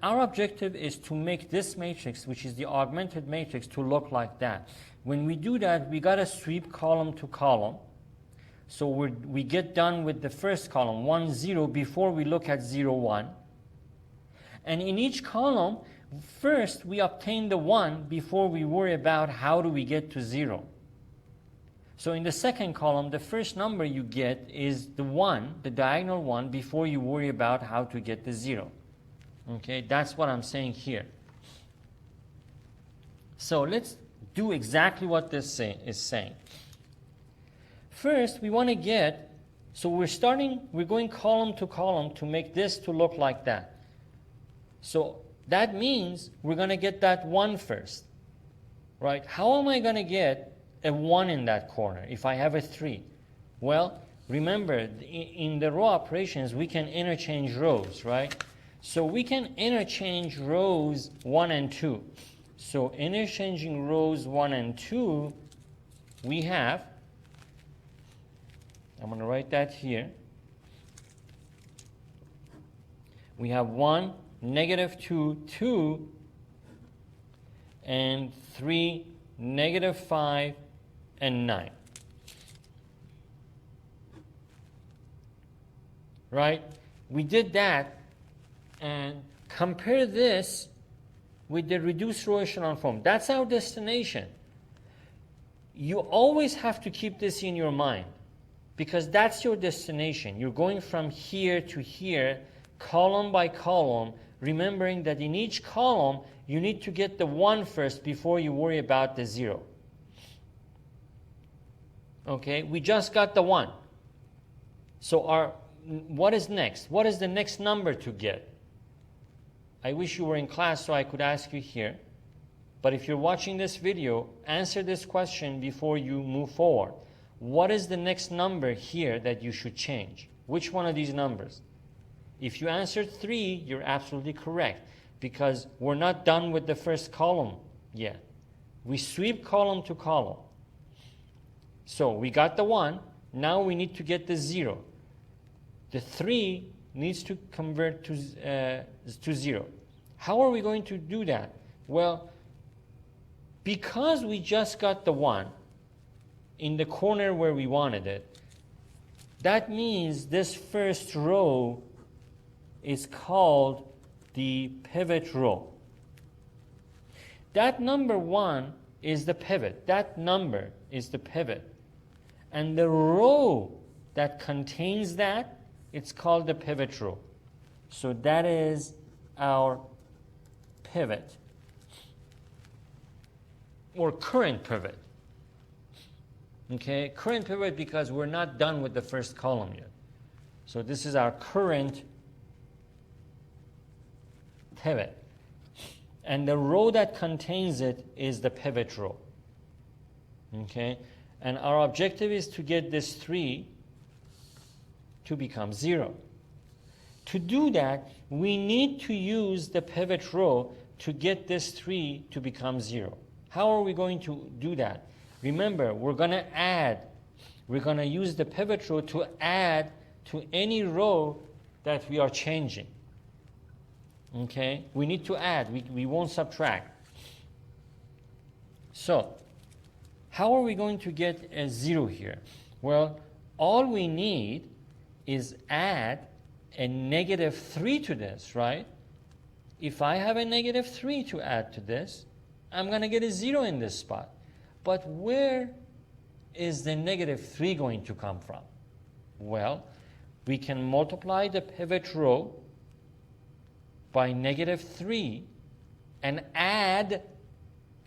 Our objective is to make this matrix, which is the augmented matrix, to look like that. When we do that, we got to sweep column to column. So we get done with the first column, 1, 0, before we look at 0, 1. And in each column, first we obtain the 1 before we worry about how do we get to 0. So in the second column, the first number you get is the 1, the diagonal 1, before you worry about how to get the 0. Okay, that's what I'm saying here. So let's do exactly what this is saying. First, we want to get, so we're going column to column to make this to look like that. So that means we're going to get that 1 first, right? How am I going to get a 1 in that corner if I have a 3? Well, remember, in the row operations, we can interchange rows, right? So we can interchange rows 1 and 2. So interchanging rows 1 and 2, we have, I'm going to write that here. We have 1, -2, 2, and 3, -5, and 9. Right? We did that, and compare this with the reduced row echelon form. That's our destination. You always have to keep this in your mind, because that's your destination. You're going from here to here, column by column, remembering that in each column, you need to get the 1 first before you worry about the 0. Okay, we just got the 1. So what is next? What is the next number to get? I wish you were in class so I could ask you here. But if you're watching this video, answer this question before you move forward. What is the next number here that you should change? Which one of these numbers? If you answered 3, you're absolutely correct, because we're not done with the first column yet. We sweep column to column. So we got the 1. Now we need to get the 0. The 3 needs to convert to 0. How are we going to do that? Well, because we just got the 1 in the corner where we wanted it, that means this first row is called the pivot row. That number 1 is the pivot. That number is the pivot. And the row that contains that, it's called the pivot row. So that is our pivot, or current pivot. Okay, current pivot, because we're not done with the first column yet. So this is our current pivot. And the row that contains it is the pivot row. Okay, and our objective is to get this 3 to become 0. To do that, we need to use the pivot row to get this 3 to become 0. How are we going to do that? Remember, we're going to add. We're going to use the pivot row to add to any row that we are changing. Okay? We need to add. We won't subtract. So, how are we going to get a 0 here? Well, all we need is add a -3 to this, right? If I have a -3 to add to this, I'm going to get a 0 in this spot. But where is the -3 going to come from? Well, we can multiply the pivot row by -3 and add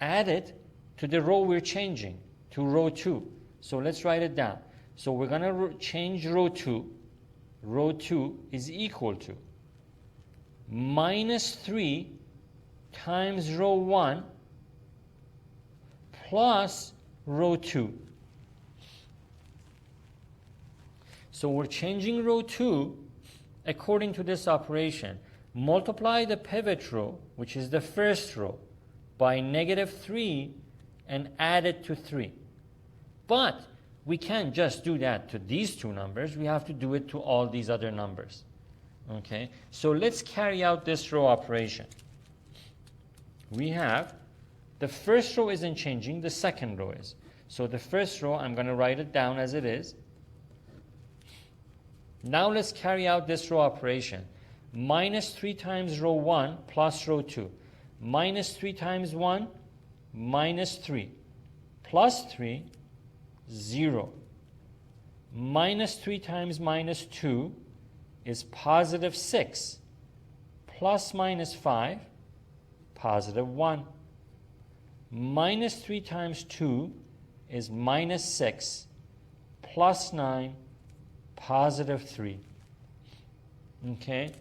it to the row we're changing, to row 2. So let's write it down. So we're going to change row 2. Row 2 is equal to -3 times row 1 plus row 2. So we're changing row 2 according to this operation. Multiply the pivot row, which is the first row, by -3 and add it to 3. But we can't just do that to these two numbers. We have to do it to all these other numbers. Okay? So let's carry out this row operation. We have the first row isn't changing, the second row is. So the first row, I'm going to write it down as it is. Now let's carry out this row operation. -3 times row 1 plus row 2. -3 times 1, -3. Plus 3, 0. -3 times -2 is +6. plus minus 5, positive 1. Minus 3 times 2 is minus 6, plus 9, positive 3. Okay?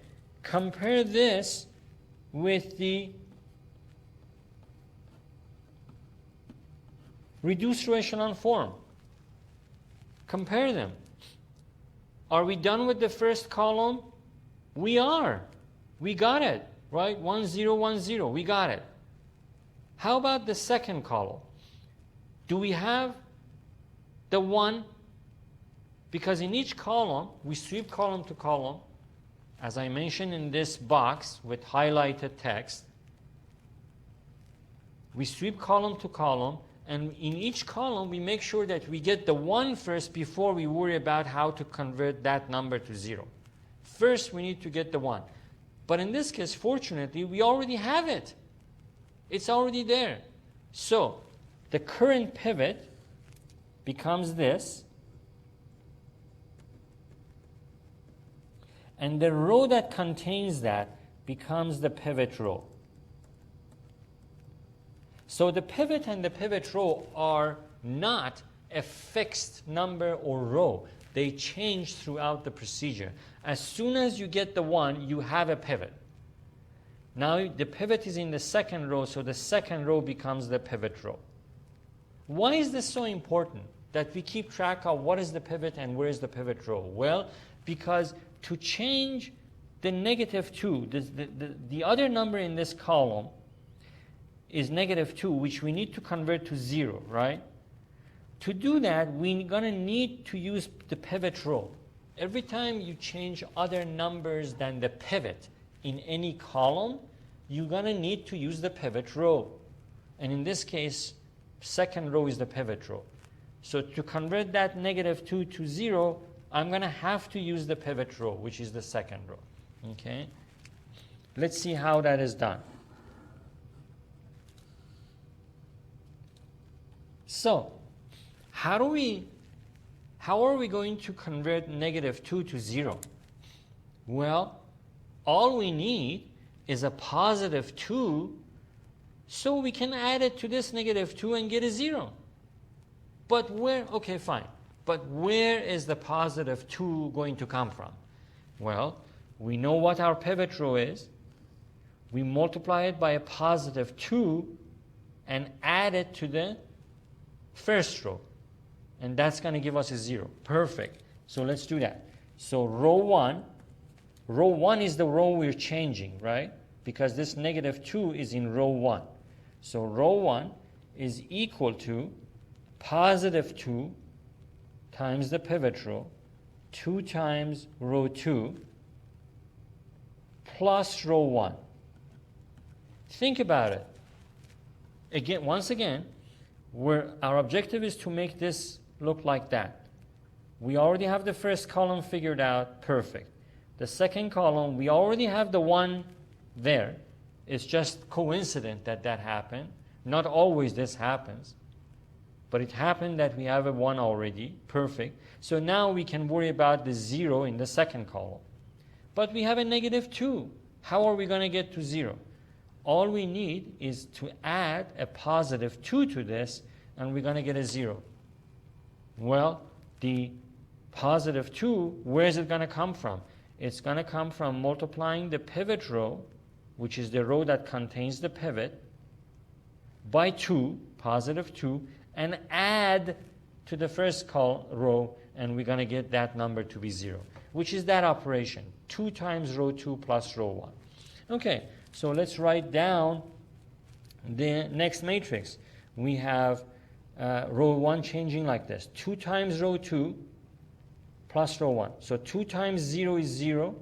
Compare this with the reduced row echelon form. Compare them. Are we done with the first column? We are. We got it, right? 1, 0, 1, 0. We got it. How about the second column? Do we have the 1? Because in each column, we sweep column to column, as I mentioned in this box with highlighted text. We sweep column to column, and in each column, we make sure that we get the 1 first before we worry about how to convert that number to 0. First, we need to get the 1. But in this case, fortunately, we already have it. It's already there. So, the current pivot becomes this. And the row that contains that becomes the pivot row. So the pivot and the pivot row are not a fixed number or row. They change throughout the procedure. As soon as you get the 1, you have a pivot. Now the pivot is in the second row, so the second row becomes the pivot row. Why is this so important that we keep track of what is the pivot and where is the pivot row? Well, because to change the negative 2, the other number in this column is negative 2, which we need to convert to 0, right? To do that, we're going to need to use the pivot row. Every time you change other numbers than the pivot in any column, you're going to need to use the pivot row. And in this case, second row is the pivot row. So to convert that negative 2 to 0, I'm going to have to use the pivot row, which is the second row. Okay? Let's see how that is done. So, how are we going to convert negative 2 to 0? Well, all we need is a positive 2, so we can add it to this negative 2 and get a 0. But where, okay, fine. But where is the positive 2 going to come from? Well, we know what our pivot row is. We multiply it by a positive 2 and add it to the first row. And that's going to give us a 0. Perfect. So let's do that. So row 1 is the row we're changing, right? Because this negative 2 is in row 1. So row 1 is equal to positive 2 times the pivot row, 2 times row 2, plus row 1. Think about it. Again, once again, our objective is to make this look like that. We already have the first column figured out, perfect. The second column, we already have the 1 there. It's just coincident that that happened. Not always this happens. But it happened that we have a 1 already, perfect. So now we can worry about the 0 in the second column. But we have a negative 2. How are we going to get to 0? All we need is to add a positive 2 to this, and we're going to get a 0. Well, the positive 2, where is it going to come from? It's going to come from multiplying the pivot row, which is the row that contains the pivot, by 2, positive 2, and add to the first row, and we're going to get that number to be 0, which is that operation, 2 times row 2 plus row 1. Okay, so let's write down the next matrix. We have row 1 changing like this, 2 times row 2 plus row 1. So 2 times 0 is 0,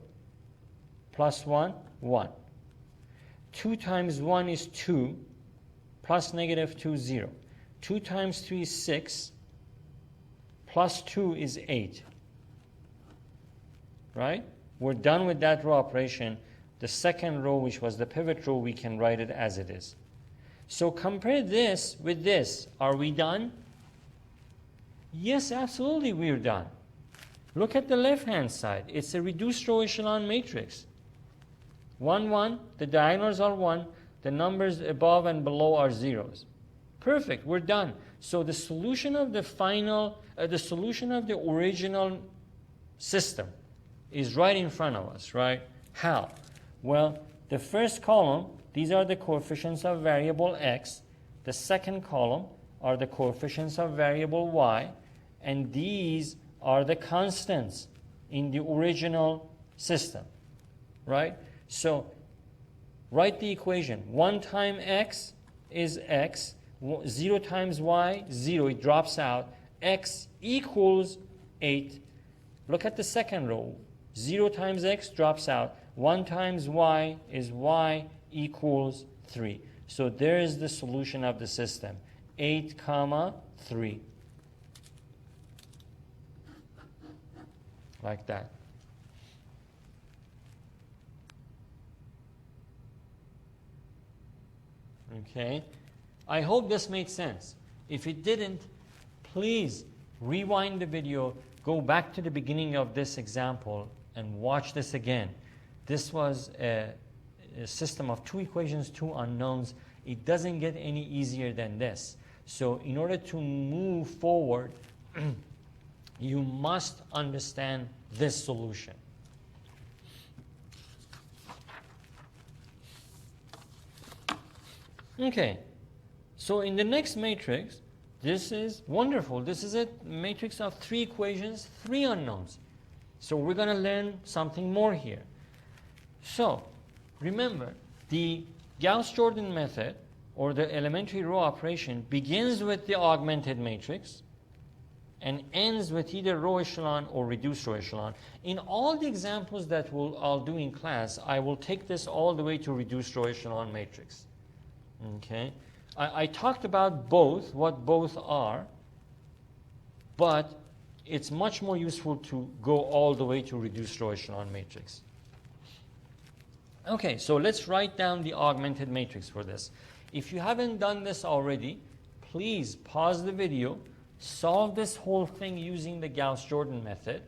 plus 1, 1. 2 times 1 is 2, plus negative 2, 0. 2 times 3 is 6, plus 2 is 8. Right? We're done with that row operation. The second row, which was the pivot row, we can write it as it is. So compare this with this. Are we done? Yes, absolutely we're done. Look at the left-hand side. It's a reduced row echelon matrix. 1, 1, the diagonals are 1, the numbers above and below are zeros. Perfect, we're done. So the solution of the original system is right in front of us, right? How? Well, the first column, these are the coefficients of variable x. The second column are the coefficients of variable y. And these are the constants in the original system, right? So write the equation. 1 times x is x. 0 times y, 0. It drops out. X equals 8. Look at the second row. 0 times x drops out. 1 times y is y equals 3. So there is the solution of the system. 8, 3. Like that. Okay. I hope this made sense. If it didn't, please rewind the video, go back to the beginning of this example, and watch this again. This was a system of 2 equations, 2 unknowns. It doesn't get any easier than this. So in order to move forward, you must understand this solution. Okay, so in the next matrix, this is wonderful. This is a matrix of 3 equations, 3 unknowns. So we're going to learn something more here. So remember, the Gauss-Jordan method, or the elementary row operation, begins with the augmented matrix and ends with either row echelon or reduced row echelon. In all the examples that I'll do in class, I will take this all the way to reduced row echelon matrix. Okay, I talked about both, what both are, but it's much more useful to go all the way to reduced row echelon matrix. Okay, so let's write down the augmented matrix for this. If you haven't done this already, please pause the video, solve this whole thing using the Gauss-Jordan method,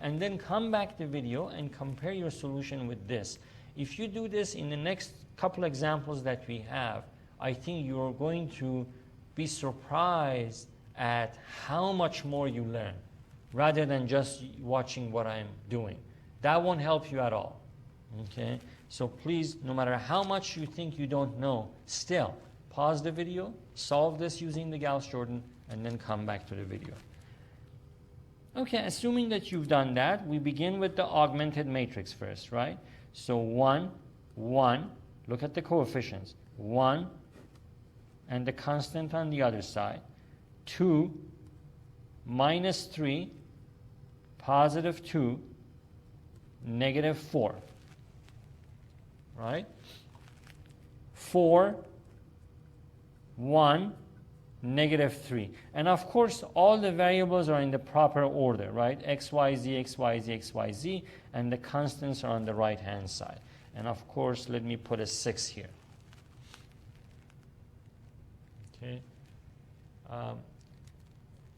and then come back to the video and compare your solution with this. If you do this in the next couple examples that we have, I think you're going to be surprised at how much more you learn, rather than just watching what I'm doing. That won't help you at all. Okay? So please, no matter how much you think you don't know, still pause the video, solve this using the Gauss-Jordan, and then come back to the video. Okay, assuming that you've done that, we begin with the augmented matrix first, right? So 1, 1, look at the coefficients. 1, and the constant on the other side. 2, minus 3, positive 2, negative 4. Right? 4, 1, negative 3. And of course, all the variables are in the proper order, right? X, Y, Z, X, Y, Z, X, Y, Z, and the constants are on the right-hand side. And of course, let me put a 6 here. Okay.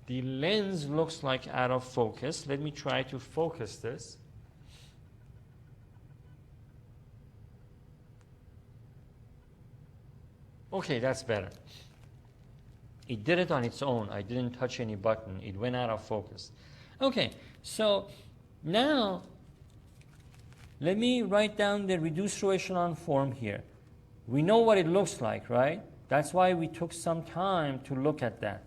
The lens looks like out of focus. Let me try to focus this. Okay, that's better. It did it on its own. I didn't touch any button. It went out of focus. Okay, so now let me write down the reduced row echelon form here. We know what it looks like, right? That's why we took some time to look at that.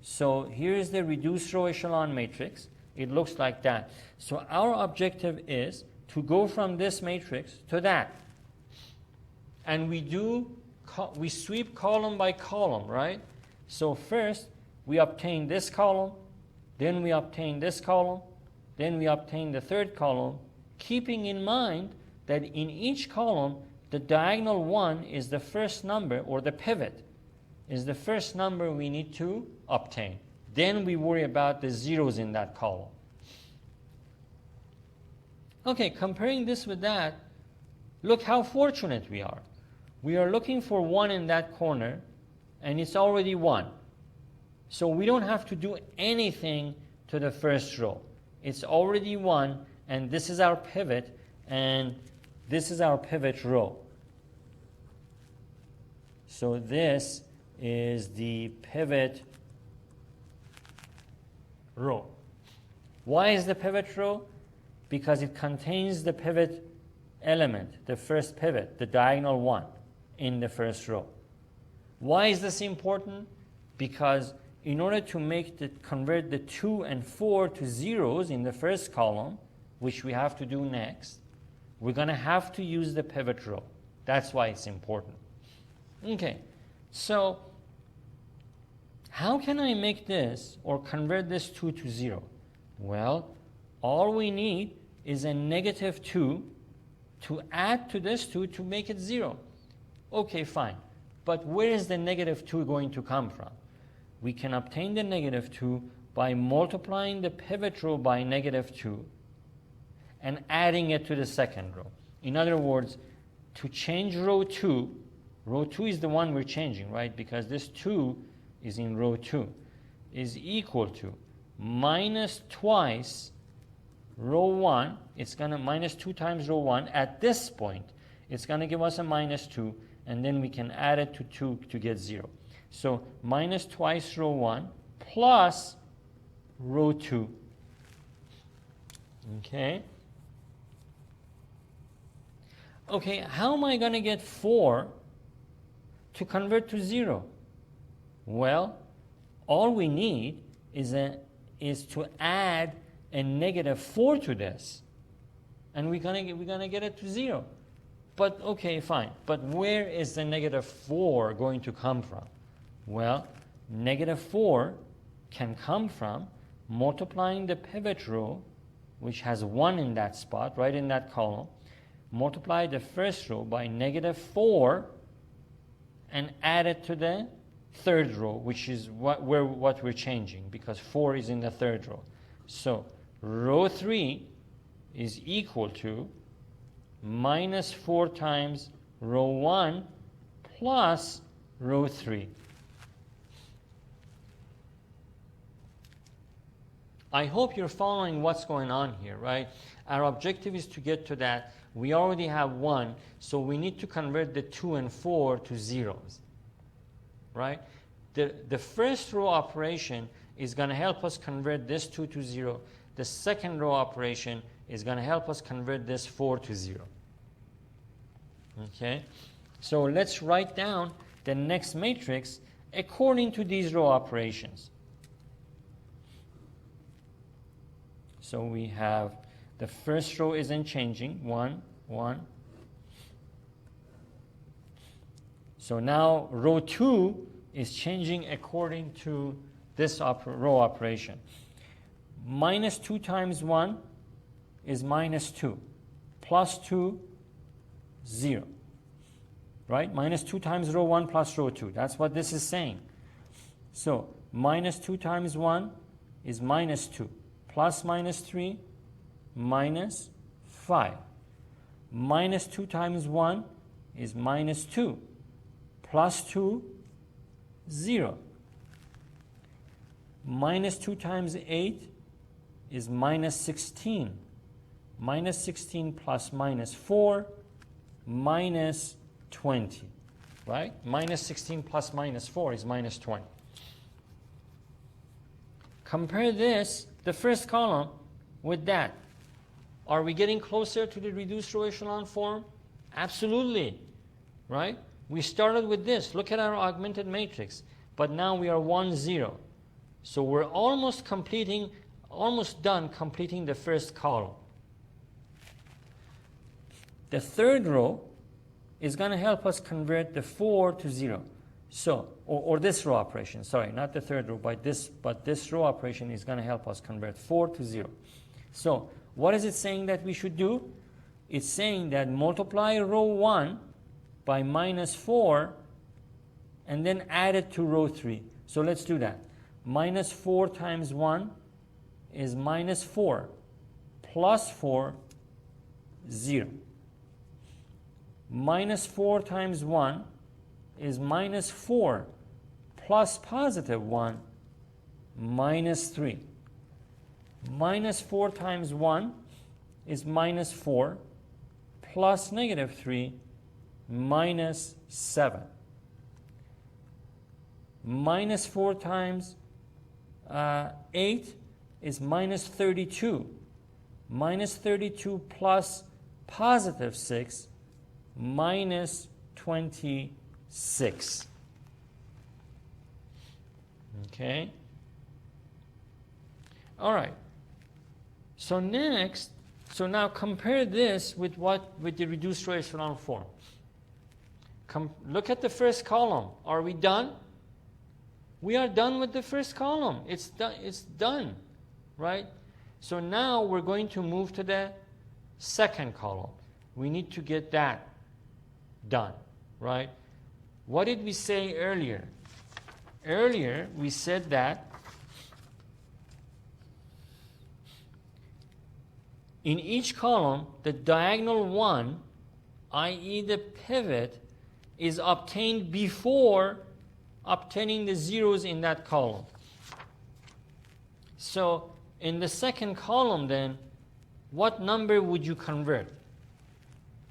So here is the reduced row echelon matrix. It looks like that. So our objective is to go from this matrix to that. And we sweep column by column, right? So first, we obtain this column, then we obtain this column, then we obtain the third column, keeping in mind that in each column, the diagonal 1 is the first number, or the pivot is the first number we need to obtain. Then we worry about the zeros in that column. Okay, comparing this with that, look how fortunate we are. We are looking for 1 in that corner, and it's already 1. So we don't have to do anything to the first row. It's already 1, and this is our pivot, and this is our pivot row. So this is the pivot row. Why is the pivot row? Because it contains the pivot element, the first pivot, the diagonal one in the first row. Why is this important? Because in order to convert the 2 and 4 to zeros in the first column, which we have to do next, we're going to have to use the pivot row. That's why it's important. Okay, so how can I make this or convert this 2 to 0? Well, all we need is a negative 2 to add to this 2 to make it 0. Okay, fine. But where is the negative 2 going to come from? We can obtain the negative 2 by multiplying the pivot row by negative 2 and adding it to the second row. In other words, to change row 2 is the one we're changing, right? Because this 2 is in row 2, is equal to minus twice row 1. It's going to minus 2 times row 1. At this point, it's going to give us a minus 2, and then we can add it to 2 to get 0. So minus twice row 1 plus row 2. Okay. Okay, how am I going to get 4 to convert to 0? Well, all we need is to add a negative 4 to this, and we're gonna get it to 0. But okay, fine. But where is the negative 4 going to come from? Well, negative 4 can come from multiplying the pivot row, which has 1 in that spot, right in that column. Multiply the first row by negative 4 and add it to the third row, which is what we're changing, because 4 is in the third row. So row 3 is equal to minus 4 times row 1 plus row 3. I hope you're following what's going on here, right? Our objective is to get to that. We already have 1, so we need to convert the 2 and 4 to zeros, right? The first row operation is going to help us convert this 2 to 0. The second row operation is going to help us convert this 4 to 0. Okay? So let's write down the next matrix according to these row operations. So we have the first row isn't changing, 1, 1. So now row 2 is changing according to this row operation. Minus 2 times 1 is minus 2. Plus 2, 0. Right? Minus 2 times row 1 plus row 2. That's what this is saying. So minus 2 times 1 is minus 2. Plus minus 3, minus 5. Minus 2 times 1 is minus 2. Plus 2, 0. Minus 2 times 8 is minus 16. Minus 16 plus minus 4, minus 20. Right? Minus 16 plus minus 4 is minus 20. Compare this, the first column, with that. Are we getting closer to the reduced row echelon form? Absolutely. Right? We started with this. Look at our augmented matrix. But now we are 1, 0. So we're almost done completing the first column. The third row is going to help us convert the 4 to 0. So, or this row operation, sorry, not the third row, but this row operation is going to help us convert 4 to 0. So, what is it saying that we should do? It's saying that multiply row 1 by minus 4 and then add it to row 3. So let's do that. Minus 4 times 1 is minus 4. Plus 4, 0. Minus 4 times 1 is minus 4. Plus positive 1, minus 3. Minus 4 times 1 is minus 4. plus negative 3 minus 7. Minus 4 times 8 is minus 32. Minus 32 plus positive 6 minus 26. Okay? All right. So next, so now compare this with the reduced row echelon form. Look at the first column. Are we done? We are done with the first column. It's done, right? So now we're going to move to the second column. We need to get that done, right? What did we say earlier? Earlier, we said that in each column, the diagonal one, i.e. the pivot, is obtained before obtaining the zeros in that column. So in the second column then, what number would you convert?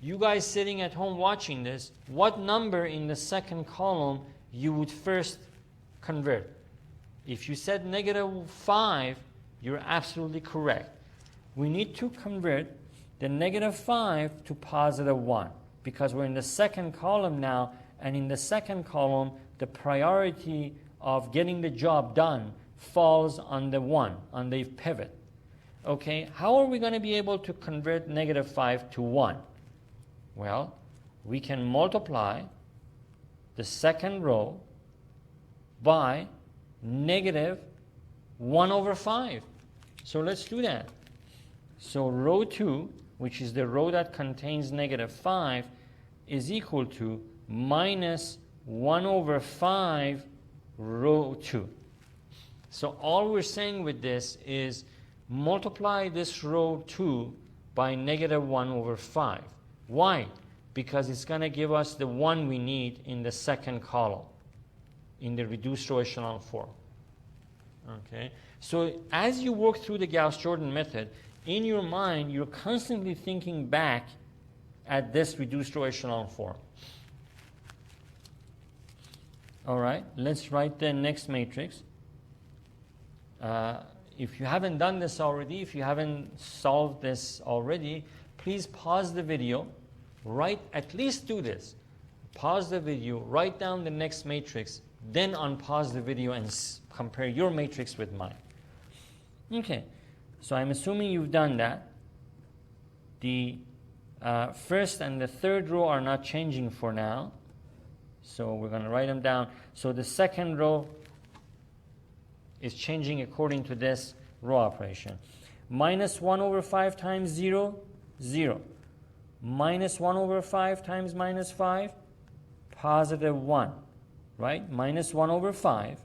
You guys sitting at home watching this, what number in the second column you would first convert? If you said negative 5, you're absolutely correct. We need to convert the negative 5 to positive 1 because we're in the second column now, and in the second column, the priority of getting the job done falls on the 1, on the pivot. Okay, how are we going to be able to convert negative 5 to 1? Well, we can multiply the second row by negative 1 over 5. So let's do that. So row 2, which is the row that contains negative 5, is equal to minus 1 over 5 row 2. So all we're saying with this is multiply this row 2 by negative 1 over 5. Why? Because it's going to give us the 1 we need in the second column in the reduced row echelon form. Okay? So as you work through the Gauss-Jordan method, in your mind, you're constantly thinking back at this reduced row echelon form. All right, let's write the next matrix. If you haven't done this already, if you haven't solved this already, please pause the video, at least do this. Pause the video, write down the next matrix, then unpause the video and compare your matrix with mine. Okay, so I'm assuming you've done that. The first and the third row are not changing for now. So we're going to write them down. So the second row is changing according to this row operation. Minus 1 over 5 times 0, 0. Minus 1 over 5 times minus 5, positive 1. Right? Minus 1 over 5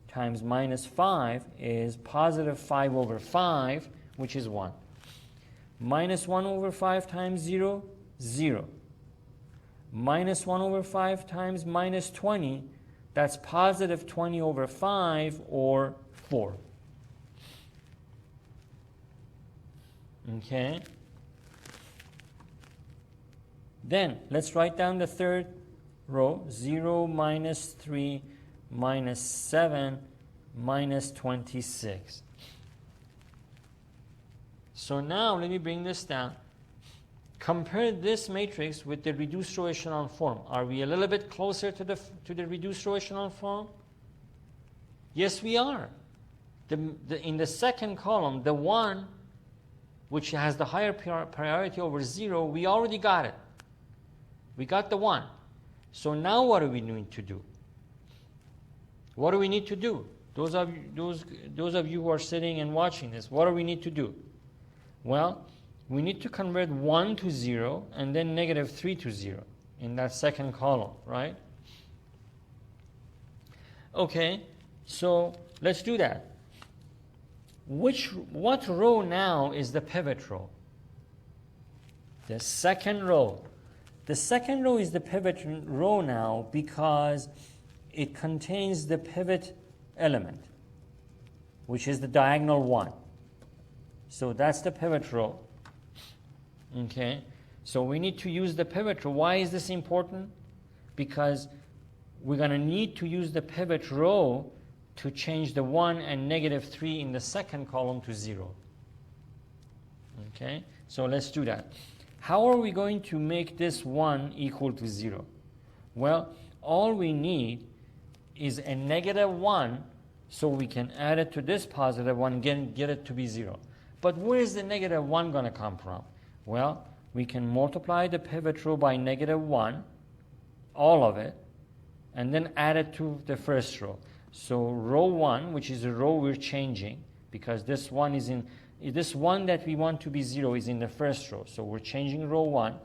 times minus 5 is positive 5 over 5, which is 1. Minus 1 over 5 times 0, 0. Minus 1 over 5 times minus 20, that's positive 20 over 5, or 4. Okay? Then, let's write down the third row. 0 minus 3 minus 7 minus 26. So now, let me bring this down. Compare this matrix with the reduced row echelon form. Are we a little bit closer to the reduced row echelon form? Yes, we are. In the second column, the 1, which has the higher priority over 0, we already got it. We got the 1. So now what do we need to do? What do we need to do? Those of you who are sitting and watching this, what do we need to do? Well, we need to convert 1 to 0 and then negative 3 to 0 in that second column, right? Okay, so let's do that. What row now is the pivot row? The second row. The second row is the pivot row now because it contains the pivot element, which is the diagonal 1. So that's the pivot row. Okay, So we need to use the pivot row. Why is this important? Because we're going to need to use the pivot row to change the 1 and -3 in the second column to 0. Okay, so let's do that. How are we going to make this 1 equal to 0? Well, all we need is a -1, so we can add it to this +1, get it to be 0. But where is the -1 going to come from? Well, we can multiply the pivot row by -1, all of it, and then add it to the first row. So row 1, which is the row we're changing, because this one that we want to be 0 is in the first row. So we're changing row 1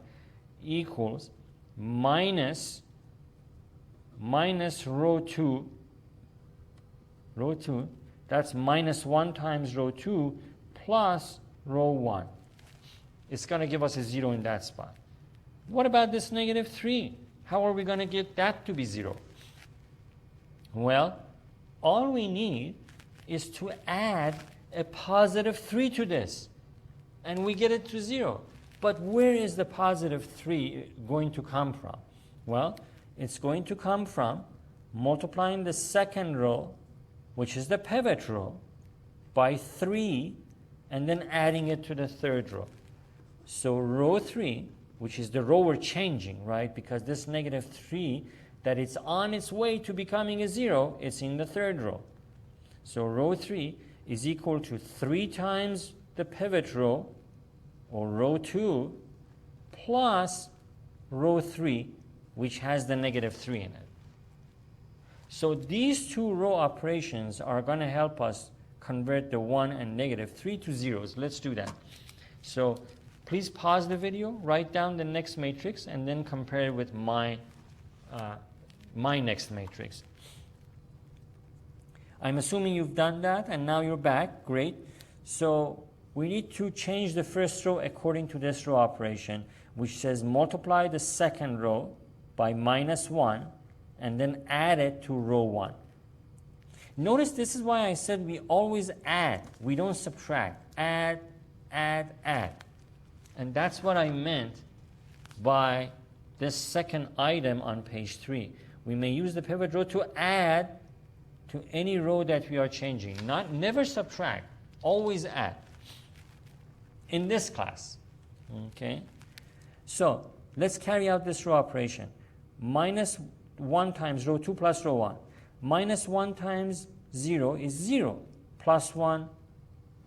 equals minus row 2. Row 2, that's -1 times row 2 plus row 1. It's going to give us a 0 in that spot. What about this -3? How are we going to get that to be 0? Well, all we need is to add a +3 to this, and we get it to 0. But where is the +3 going to come from? Well, it's going to come from multiplying the second row, which is the pivot row, by 3, and then adding it to the third row. So row 3, which is the row we're changing, right? Because this -3, that it's on its way to becoming a 0, it's in the third row. So row 3 is equal to 3 times the pivot row, or row 2, plus row 3, which has the -3 in it. So these two row operations are going to help us convert the 1 and -3 to zeros. Let's do that. So please pause the video, write down the next matrix, and then compare it with my next matrix. I'm assuming you've done that, and now you're back. Great. So we need to change the first row according to this row operation, which says multiply the second row by -1, and then add it to row 1. Notice this is why I said we always add. We don't subtract. Add, add, add. And that's what I meant by this second item on page 3. We may use the pivot row to add to any row that we are changing. Never subtract, always add. In this class, okay? So let's carry out this row operation. -1 times row 2 plus row 1. -1 times 0 is 0, plus 1,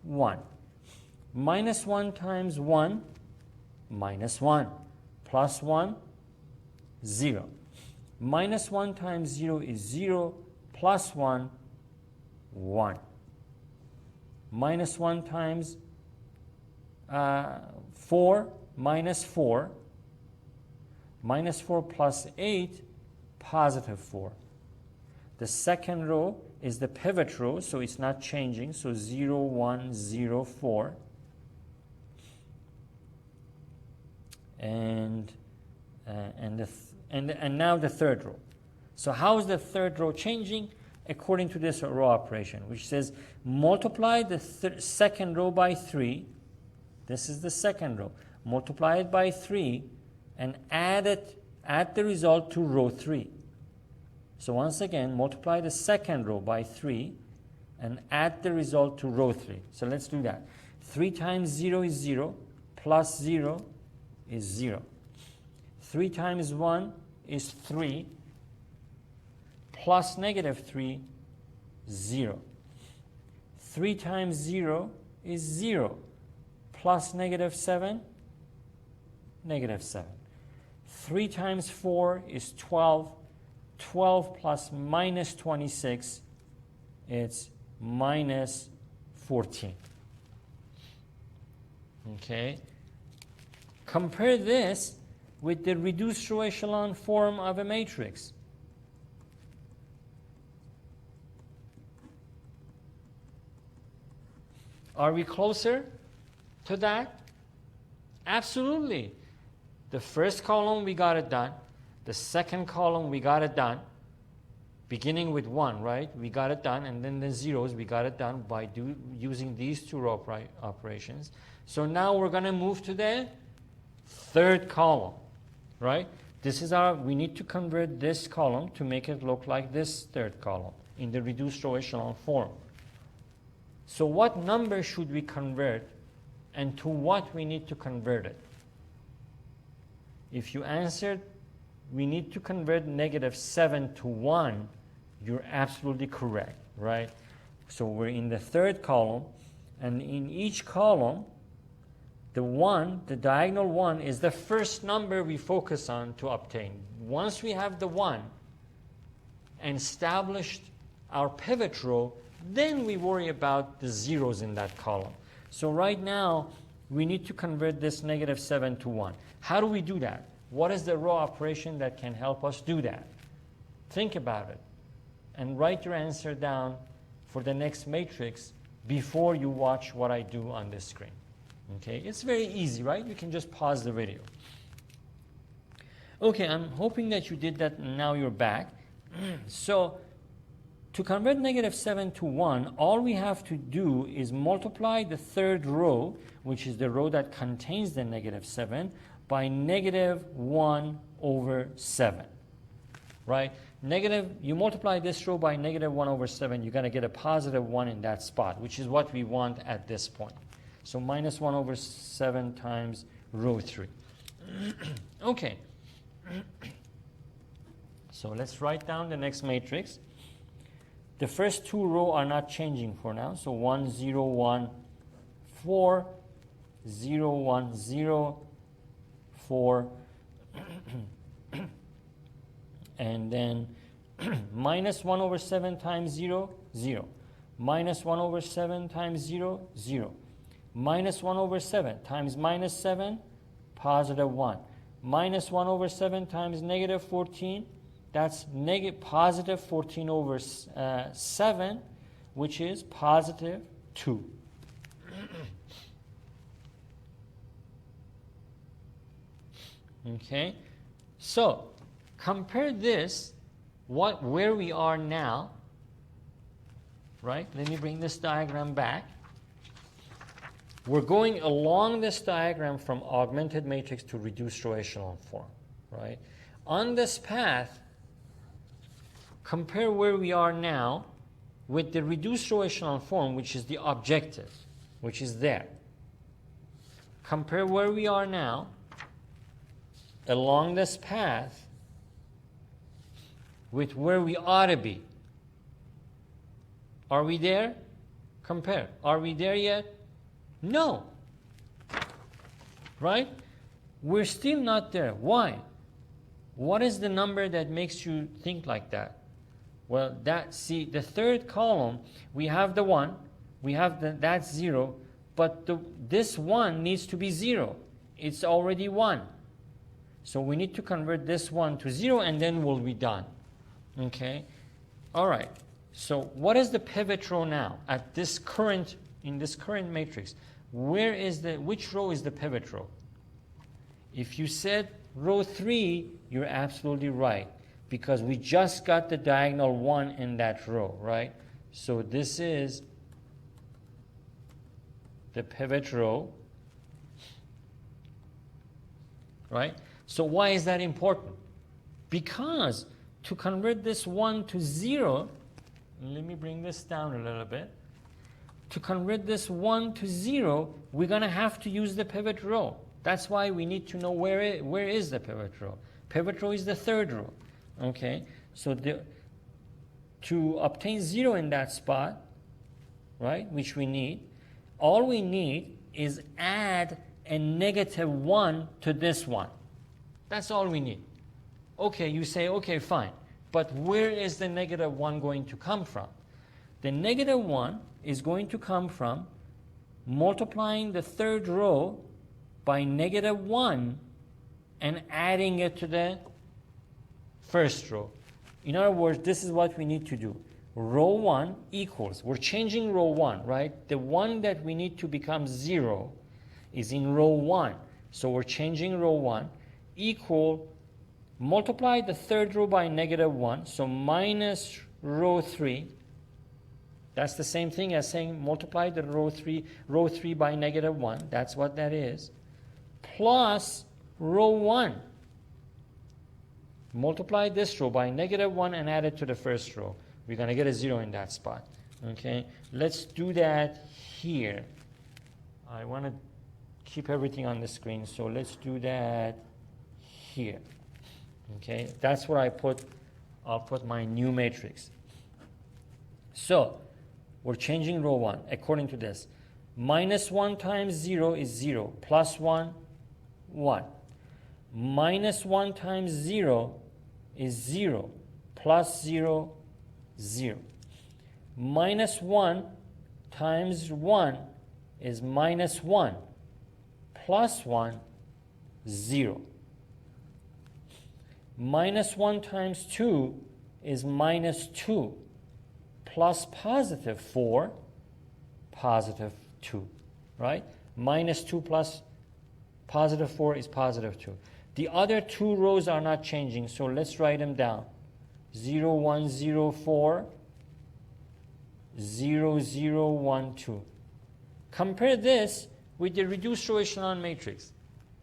1. -1 times 1, -1, plus 1, 0. -1 times 0 is 0, plus 1, 1. -1 times 4, -4. -4 plus 8, +4. The second row is the pivot row, so it's not changing, so 0, 1, 0, 4. And now the third row. So how is the third row changing? According to this row operation, which says multiply the second row by 3. This is the second row. Multiply it by 3 and add the result to row 3. So once again, multiply the second row by 3 and add the result to row 3. So let's do that. 3 times 0 is 0, plus 0 is 0. 3 times 1 is 3, plus -3, 0. 3 times 0 is 0, plus -7, -7. 3 times 4 is 12. 12 plus -26, it's -14. Okay? Compare this with the reduced row echelon form of a matrix. Are we closer to that? Absolutely. The first column, we got it done. The second column, we got it done. Beginning with 1, right? We got it done. And then the zeros, we got it done by using these two row operations. So now we're going to move to the third column, right? This is we need to convert this column to make it look like this third column in the reduced row echelon form. So what number should we convert, and to what we need to convert it? If you answered we need to convert -7 to 1, you're absolutely correct, right? So we're in the third column, and in each column, the diagonal 1 is the first number we focus on to obtain. Once we have the 1 and established our pivot row, then we worry about the zeros in that column. So right now, we need to convert this -7 to 1. How do we do that? What is the row operation that can help us do that? Think about it and write your answer down for the next matrix before you watch what I do on this screen. Okay, it's very easy, right? You can just pause the video. Okay, I'm hoping that you did that and now you're back. So to convert -7 to 1, all we have to do is multiply the third row, which is the row that contains the -7, by -1 over 7, right? You multiply this row by -1 over 7, you're going to get a +1 in that spot, which is what we want at this point. So -1 over 7 times row 3. Okay. So let's write down the next matrix. The first two rows are not changing for now. So 1, 0, 1, 4, 0, 1, 0, 4, and then -1 over 7 times 0, 0. -1 over 7 times 0, 0. -1 over 7 times -7, +1. -1 over 7 times -14, that's +14 over 7, which is +2. Okay, so compare this, where we are now, right? Let me bring this diagram back. We're going along this diagram from augmented matrix to reduced row echelon form, right? On this path, compare where we are now with the reduced row echelon form, which is the objective, which is there. Compare where we are now along this path with where we ought to be. Are we there? Compare. Are we there yet? No. Right? We're still not there. Why? What is the number that makes you think like that? Well, see, the third column, we have the 1, we have that's 0, but this 1 needs to be 0. It's already 1. So we need to convert this 1 to 0, and then we'll be done. Okay? All right. So what is the pivot row now in this current matrix? Which row is the pivot row? If you said row 3, you're absolutely right, because we just got the diagonal 1 in that row, right? So this is the pivot row, right? So why is that important? Because to convert this 1 to 0, let me bring this down a little bit. To convert this 1 to 0, we're going to have to use the pivot row. That's why we need to know where is the pivot row. Pivot row is the third row. Okay, so to obtain 0 in that spot, right, which we need, all we need is add a -1 to this one. That's all we need. Okay, you say, okay, fine. But where is the -1 going to come from? The -1 is going to come from multiplying the third row by -1 and adding it to the first row. In other words, this is what we need to do. Row 1 equals, we're changing row 1, right? The one that we need to become 0 is in row 1. So we're changing row 1 equal, multiply the third row by -1, so minus row 3. That's the same thing as saying multiply the row 3 by -1. That's what that is. Plus row 1. Multiply this row by -1 and add it to the first row. We're going to get a 0 in that spot. Okay, let's do that here. I want to keep everything on the screen, so let's do that here. Okay, that's where I'll put my new matrix. So we're changing row 1 according to this. -1 times 0 is 0, plus 1, 1. -1 times 0 is 0, plus 0, 0. -1 times 1 is -1, plus 1, 0. -1 times 2 is -2, plus +4, +2, right? -2 plus +4 is +2. The other two rows are not changing, so let's write them down. 0, 1, 0, 4, 0, 0, 1, 2. Compare this with the reduced row echelon matrix.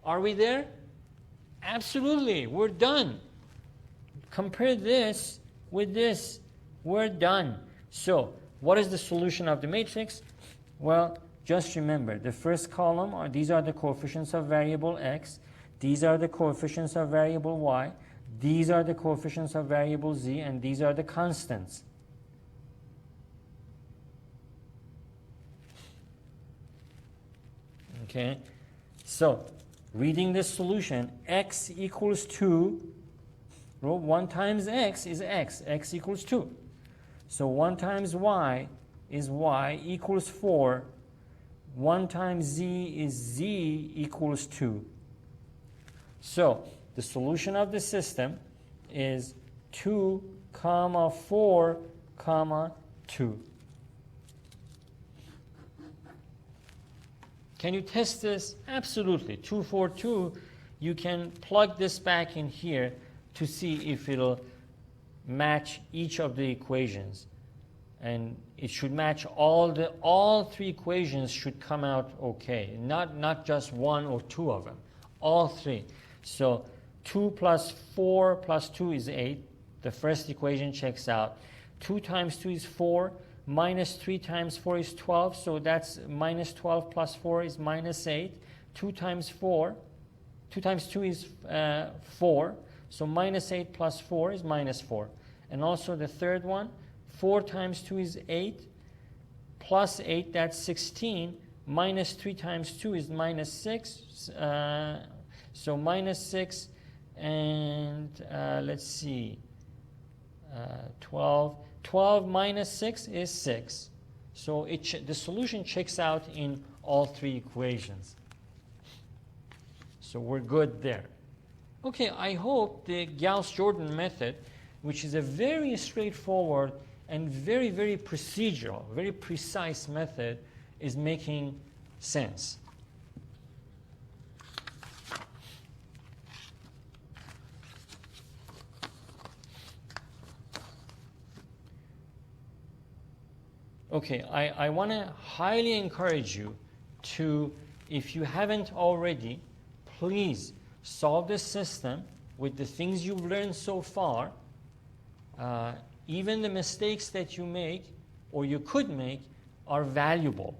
Are we there? Absolutely, we're done. Compare this with this. We're done. So, what is the solution of the matrix? Well, just remember, the first column these are the coefficients of variable x. These are the coefficients of variable y. These are the coefficients of variable z, and these are the constants. Okay, so reading this solution, x equals 2. 1 times x is x. X equals 2. So 1 times y is y equals 4. 1 times z is z equals 2. So the solution of the system is 2, 4, 2. Can you test this? Absolutely. 2, 4, 2. You can plug this back in here to see if it'll match each of the equations. And it should match all three equations should come out okay. Not just one or two of them. All three. So 2 plus 4 plus 2 is 8. The first equation checks out. 2 times 2 is 4. Minus 3 times 4 is 12. So that's minus 12 plus 4 is minus 8. 2 times 2 is 4. So minus 8 plus 4 is minus 4. And also the third one, 4 times 2 is 8. Plus 8, that's 16. Minus 3 times 2 is minus 6. So minus 6 and let's see, 12. 12 minus 6 is 6. So the solution checks out in all three equations. So we're good there. Okay, I hope the Gauss-Jordan method, which is a very straightforward and very, very procedural, very precise method, is making sense. Okay, I want to highly encourage you to, if you haven't already, please solve this system with the things you've learned so far. Even the mistakes that you make or you could make are valuable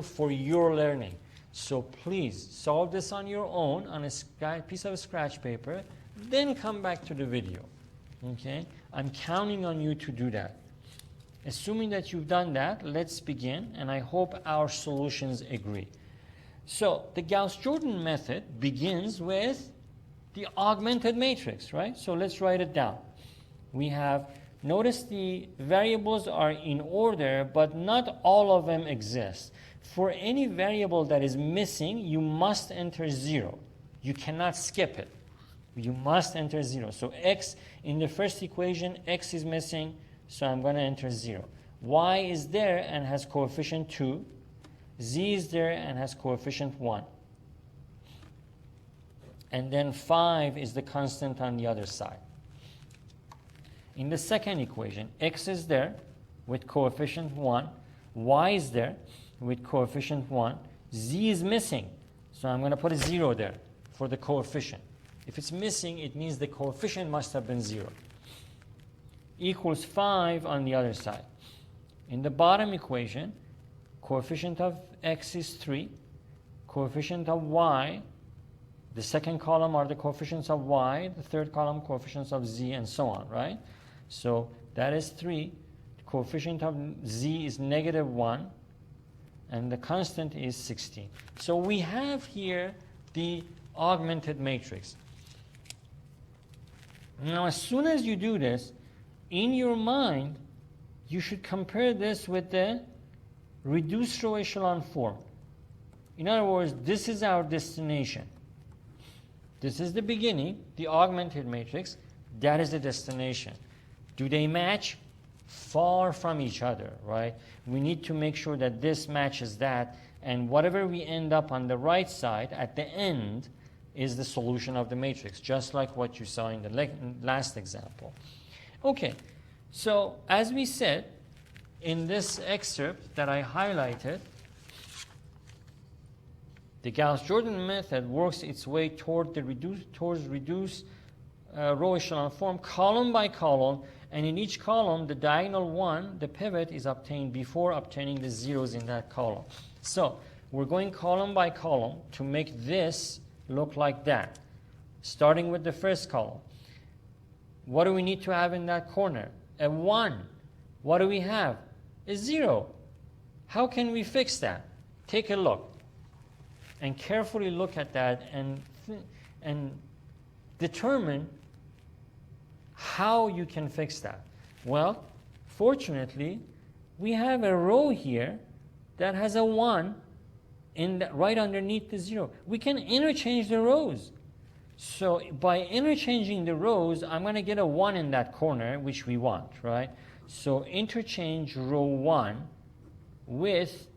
for your learning. So please solve this on your own on a piece of scratch paper, then come back to the video. Okay, I'm counting on you to do that. Assuming that you've done that, let's begin, and I hope our solutions agree. So the Gauss-Jordan method begins with the augmented matrix, right? So let's write it down. We have, notice the variables are in order, but not all of them exist. For any variable that is missing, you must enter 0. You cannot skip it. You must enter 0. So x, in the first equation, x is missing, so I'm going to enter 0. Y is there and has coefficient 2. Z is there and has coefficient 1. And then 5 is the constant on the other side. In the second equation, x is there with coefficient 1. Y is there with coefficient 1. Z is missing, so I'm going to put a 0 there. for the coefficient. If it's missing, it means the coefficient must have been 0. Equals 5 on the other side. In the bottom equation, coefficient of x is 3, coefficient of y, the second column are the coefficients of y, the third column coefficients of z, and so on, right? So that is 3. The coefficient of z is -1, and the constant is 16. So we have here the augmented matrix. Now, as soon as you do this, in your mind, you should compare this with the reduced row echelon form. In other words, this is our destination. This is the beginning, the augmented matrix. That is the destination. Do they match? Far from each other, right? We need to make sure that this matches that, and whatever we end up on the right side at the end is the solution of the matrix, just like what you saw in the last example. Okay, so as we said in this excerpt that I highlighted, the Gauss-Jordan method works its way toward the reduced row echelon form, column by column, and in each column, the diagonal one, the pivot, is obtained before obtaining the zeros in that column. So we're going column by column to make this look like that. Starting with the first column. What do we need to have in that corner? A 1. What do we have? A 0. How can we fix that? Take a look and carefully look at that and determine how you can fix that. Well, fortunately, we have a row here that has a 1 right underneath the 0. We can interchange the rows. So by interchanging the rows, I'm going to get a 1 in that corner, which we want, right? So interchange row 1 with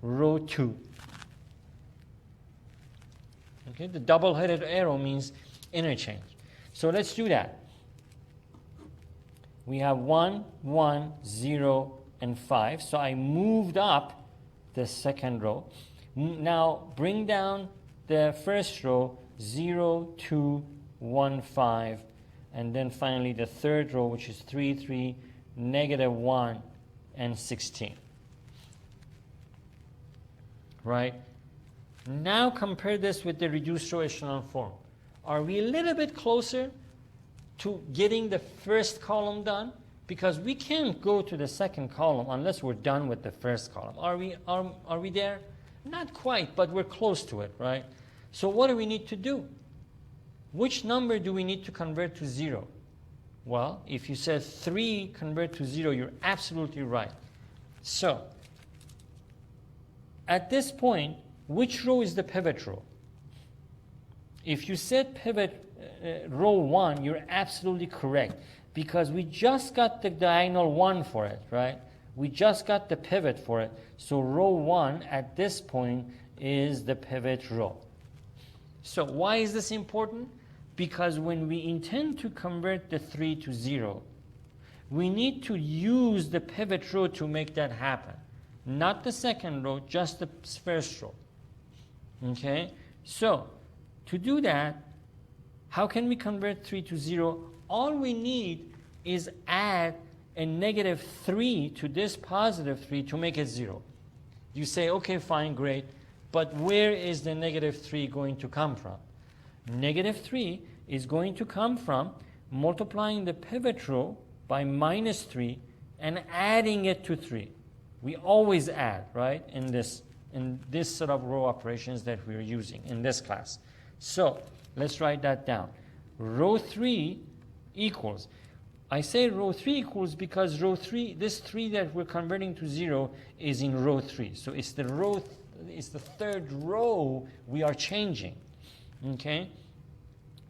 row 2. Okay, the double-headed arrow means interchange. So let's do that. We have 1, 1, 0, and 5. So I moved up the second row. Now bring down the first row, 0, 2, 1, 5. And then finally the third row, which is 3, 3, -1, and 16. Right? Now compare this with the reduced row echelon form. Are we a little bit closer to getting the first column done? Because we can't go to the second column unless we're done with the first column. Are we there? Not quite, but we're close to it, right? So what do we need to do? Which number do we need to convert to 0? Well, if you said 3 convert to 0, you're absolutely right. So at this point, which row is the pivot row? If you said pivot row 1, you're absolutely correct, because we just got the diagonal 1 for it, right? We just got the pivot for it. So row 1 at this point is the pivot row. So why is this important? Because when we intend to convert the 3 to 0, we need to use the pivot row to make that happen. Not the second row, just the first row. Okay? So to do that, how can we convert 3 to 0? All we need is add a -3 to this +3 to make it 0. You say, okay, fine, great, but where is the -3 going to come from? -3 is going to come from multiplying the pivot row by -3 and adding it to 3. We always add, right, in this set of row operations that we're using in this class. So let's write that down. Row 3 equals, I say row 3 equals because row 3, this 3 that we're converting to 0 is in row 3. So it's the third row we are changing. Okay?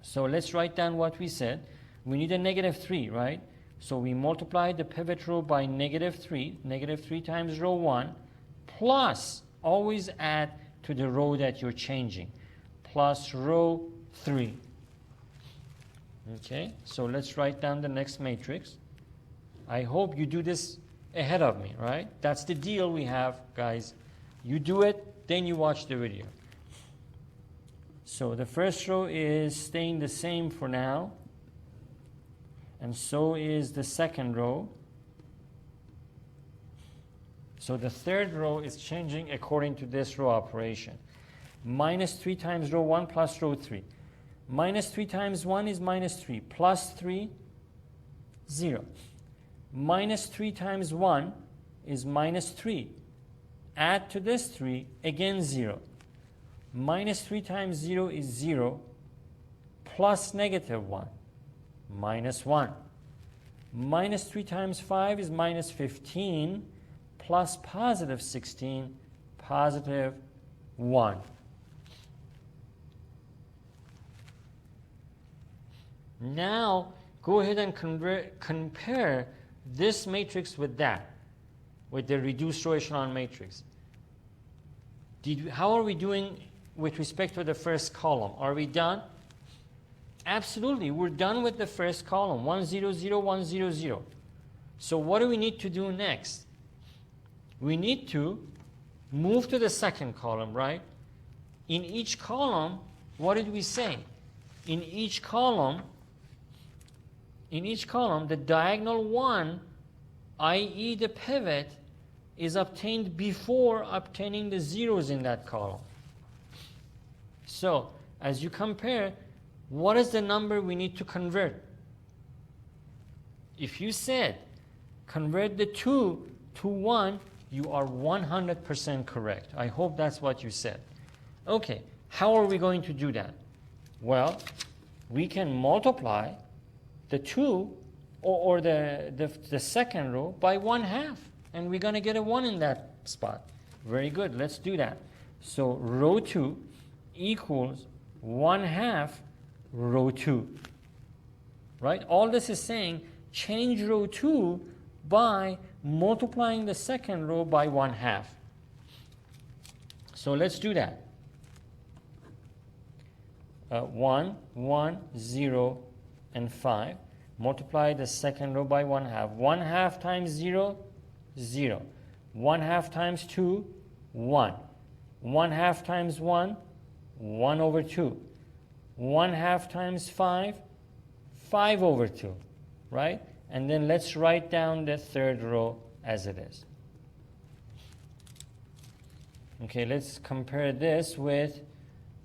So let's write down what we said. We need a -3, right? So we multiply the pivot row by -3, -3 times row 1, plus, always add to the row that you're changing, plus row 3. Okay, so let's write down the next matrix. I hope you do this ahead of me, right? That's the deal we have, guys. You do it, then you watch the video. So the first row is staying the same for now, and so is the second row. So the third row is changing according to this row operation. Minus 3 times row 1 plus row 3. Minus 3 times 1 is minus 3. Plus 3, 0. Minus 3 times 1 is minus 3. Add to this 3, again 0. Minus 3 times 0 is 0. Plus negative 1, minus 1. Minus 3 times 5 is minus 15. Plus positive 16, positive 1. Now, go ahead and compare this matrix with that, with the reduced row echelon matrix. How are we doing with respect to the first column? Are we done? Absolutely, we're done with the first column, 1, 0, 0, 1, 0, 0. So what do we need to do next? We need to move to the second column, right? In each column, what did we say? In each column, the diagonal 1, i.e. the pivot, is obtained before obtaining the zeros in that column. So, as you compare, what is the number we need to convert? If you said convert the 2 to 1, you are 100% correct. I hope that's what you said. Okay, how are we going to do that? Well, we can multiply the 2 or the second row by 1/2, and we're going to get a 1 in that spot. Very good, let's do that. So row 2 equals 1/2 row 2. Right? All this is saying change row 2 by multiplying the second row by 1/2. So let's do that. 1, 1, 0, and 5. Multiply the second row by 1/2. 1/2 times 0, 0. 1/2 times 2, 1. 1/2 times 1, 1 over 2. 1/2 times 5, 5 over 2. Right? And then let's write down the third row as it is. Okay, let's compare this with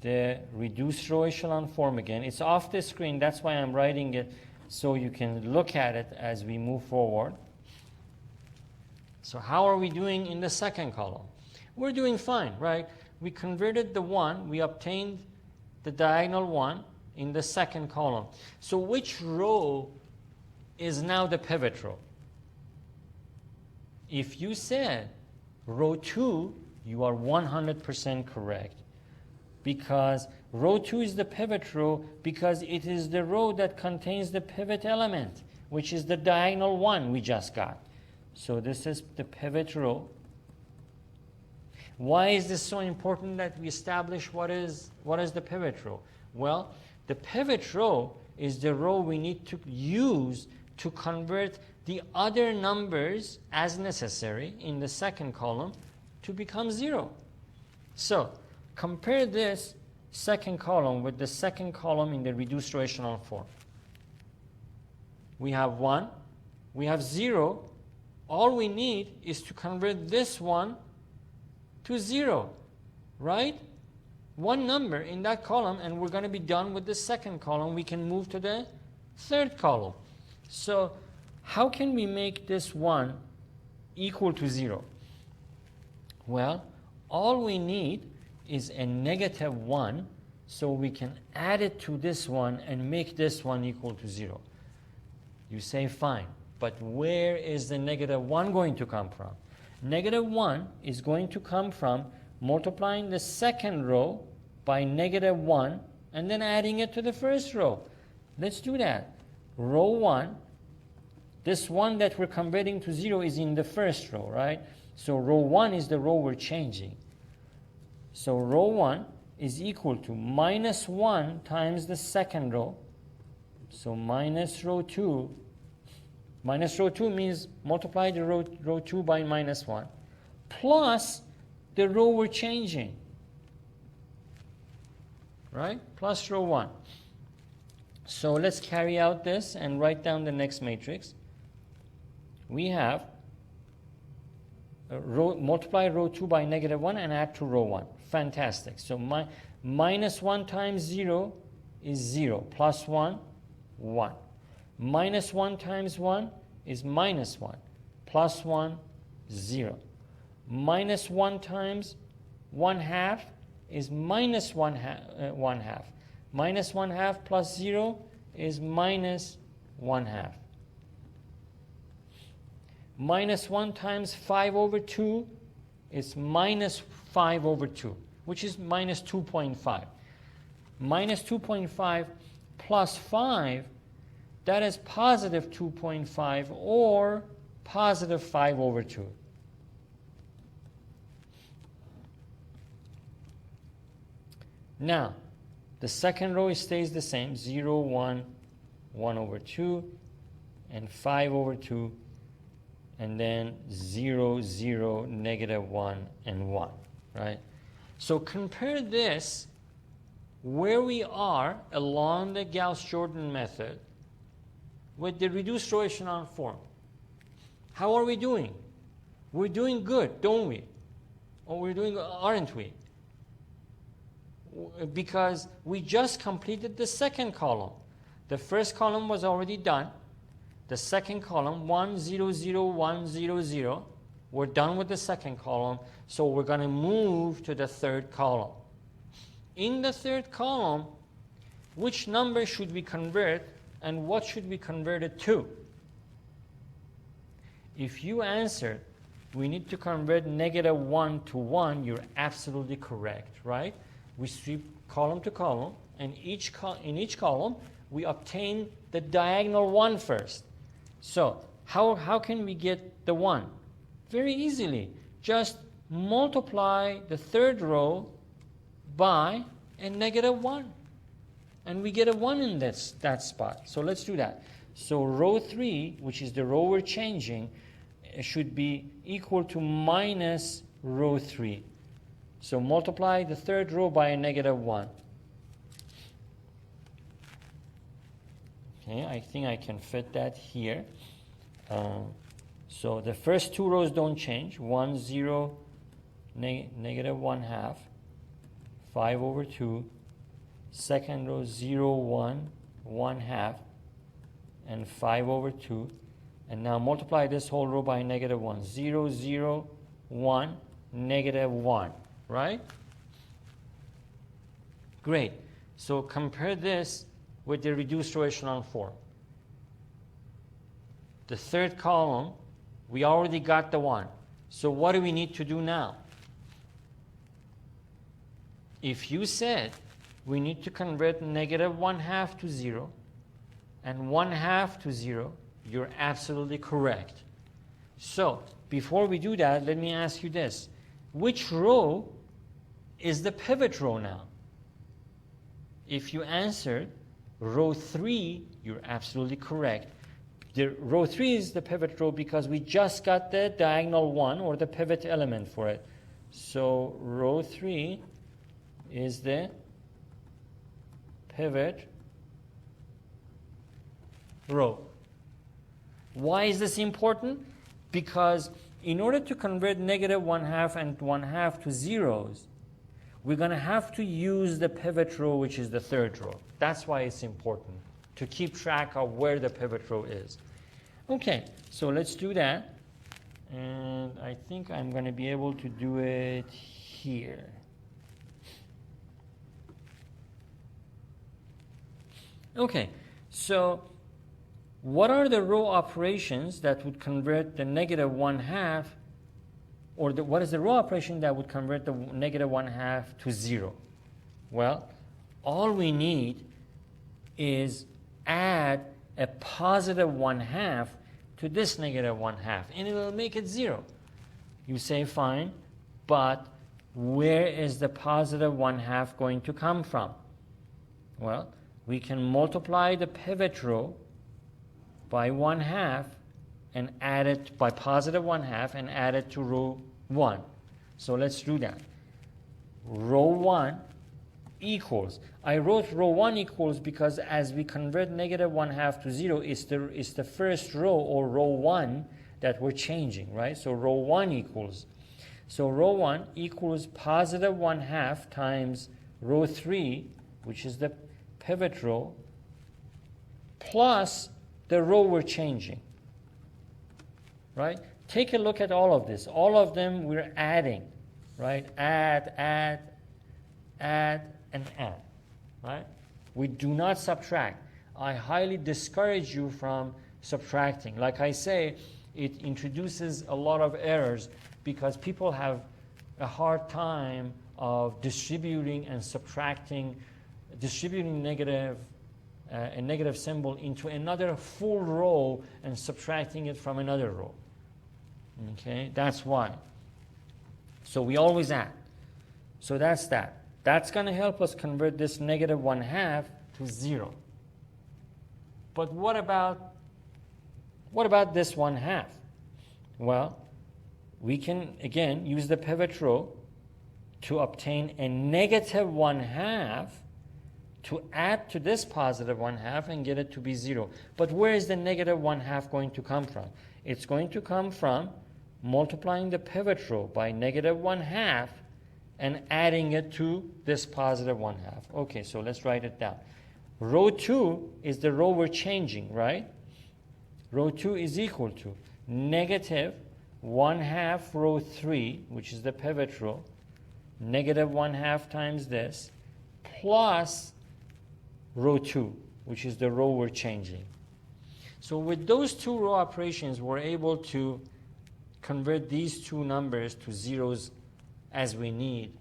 the reduced row echelon form again. It's off the screen, that's why I'm writing it so you can look at it as we move forward. So how are we doing in the second column? We're doing fine, right? We converted the 1, we obtained the diagonal 1 in the second column. So which row is now the pivot row? If you said row 2, you are 100% correct, because row 2 is the pivot row because it is the row that contains the pivot element, which is the diagonal 1 we just got. So this is the pivot row. Why is this so important that we establish what is the pivot row? Well, the pivot row is the row we need to use to convert the other numbers as necessary in the second column to become 0. So compare this second column with the second column in the reduced row echelon form. We have 1, we have 0. All we need is to convert this one to 0, right? One number in that column, and we're going to be done with the second column. We can move to the third column. So how can we make this 1 equal to 0? Well, all we need is a negative 1, so we can add it to this one and make this one equal to 0. You say fine, but where is the negative 1 going to come from? Negative 1 is going to come from multiplying the second row by negative 1 and then adding it to the first row. Let's do that. Row 1, this 1 that we're converting to 0 is in the first row, right? So row 1 is the row we're changing. So row 1 is equal to minus 1 times the second row. So minus row 2. Minus row 2 means multiply the row 2 by minus 1. Plus the row we're changing. right? Plus row 1. So let's carry out this and write down the next matrix. We have multiply row 2 by negative 1 and add to row 1. Fantastic. So minus 1 times 0 is 0. Plus 1, 1. Minus 1 times 1 is minus 1. Plus 1, 0. Minus 1 times 1/2 is minus 1/2. Minus 1/2 plus 0 is minus 1/2. Minus 1 times 5 over 2 is minus 5 over 2, which is minus 2.5. Minus 2.5 plus 5, that is positive 2.5 or positive 5 over 2. Now, the second row stays the same, 0, 1, 1 over 2, and 5 over 2, and then 0, 0, negative 1, and 1, right? So compare this where we are along the Gauss-Jordan method with the reduced row echelon form. How are we doing? We're doing good, don't we? Or we're doing, aren't we? Because we just completed the second column. The first column was already done. The second column, 1, 0, 0, 1, 0, 0. We're done with the second column, so we're going to move to the third column. In the third column, which number should we convert and what should we convert it to? If you answered, we need to convert negative 1 to 1, you're absolutely correct, right? We sweep column to column, and in each column, we obtain the diagonal 1 first. So how can we get the 1? Very easily. Just multiply the third row by a negative 1. And we get a 1 in that spot. So let's do that. So row 3, which is the row we're changing, should be equal to minus row 3. So multiply the third row by a negative 1. Okay, I think I can fit that here. So the first two rows don't change. 1, 0, negative 1/2, 5 over 2. Second row, 0, 1, 1/2, and 5 over 2. And now multiply this whole row by negative 1. 0, 0, 1, negative 1. Right? Great. So compare this with the reduced row echelon form. The third column, we already got the 1. So what do we need to do now? If you said we need to convert negative 1/2 to 0 and 1/2 to 0, you're absolutely correct. So before we do that, let me ask you this. Which row is the pivot row now? If you answered row 3, you're absolutely correct. The row 3 is the pivot row because we just got the diagonal 1 or the pivot element for it. So row 3 is the pivot row. Why is this important? Because in order to convert negative 1/2 and 1/2 to zeros, we're going to have to use the pivot row, which is the third row. That's why it's important to keep track of where the pivot row is. Okay, so let's do that. And I think I'm going to be able to do it here. Okay, so what are the row operations that would convert the negative 1/2, or what is the row operation that would convert the negative 1/2 to 0? Well, all we need is add a positive 1/2 to this negative 1/2, and it will make it 0. You say, fine, but where is the positive 1/2 going to come from? Well, we can multiply the pivot row by 1/2 and add it by positive 1/2 and add it to row 1. So let's do that. Row 1 equals. I wrote row 1 equals because as we convert negative 1/2 to 0, it's the first row or row 1 that we're changing, right? So row 1 equals. So row 1 equals positive 1/2 times row 3, which is the pivot row, plus the row we're changing, right? Take a look at all of this. All of them we're adding, right? Add, and add, right? We do not subtract. I highly discourage you from subtracting. Like I say, it introduces a lot of errors because people have a hard time of distributing and subtracting, distributing a negative symbol into another full row and subtracting it from another row. Okay, that's why. So we always add. So that's that. That's going to help us convert this negative 1/2 to 0. But what about this 1/2? Well, we can again use the pivot row to obtain a negative 1/2 to add to this positive 1/2 and get it to be 0. But where is the negative 1/2 going to come from? It's going to come from multiplying the pivot row by negative 1/2 and adding it to this positive 1/2. Okay, so let's write it down. Row 2 is the row we're changing, right? Row 2 is equal to negative 1/2 row 3, which is the pivot row, negative 1/2 times this, plus row 2, which is the row we're changing. So with those two row operations, we're able to convert these two numbers to zeros as we need,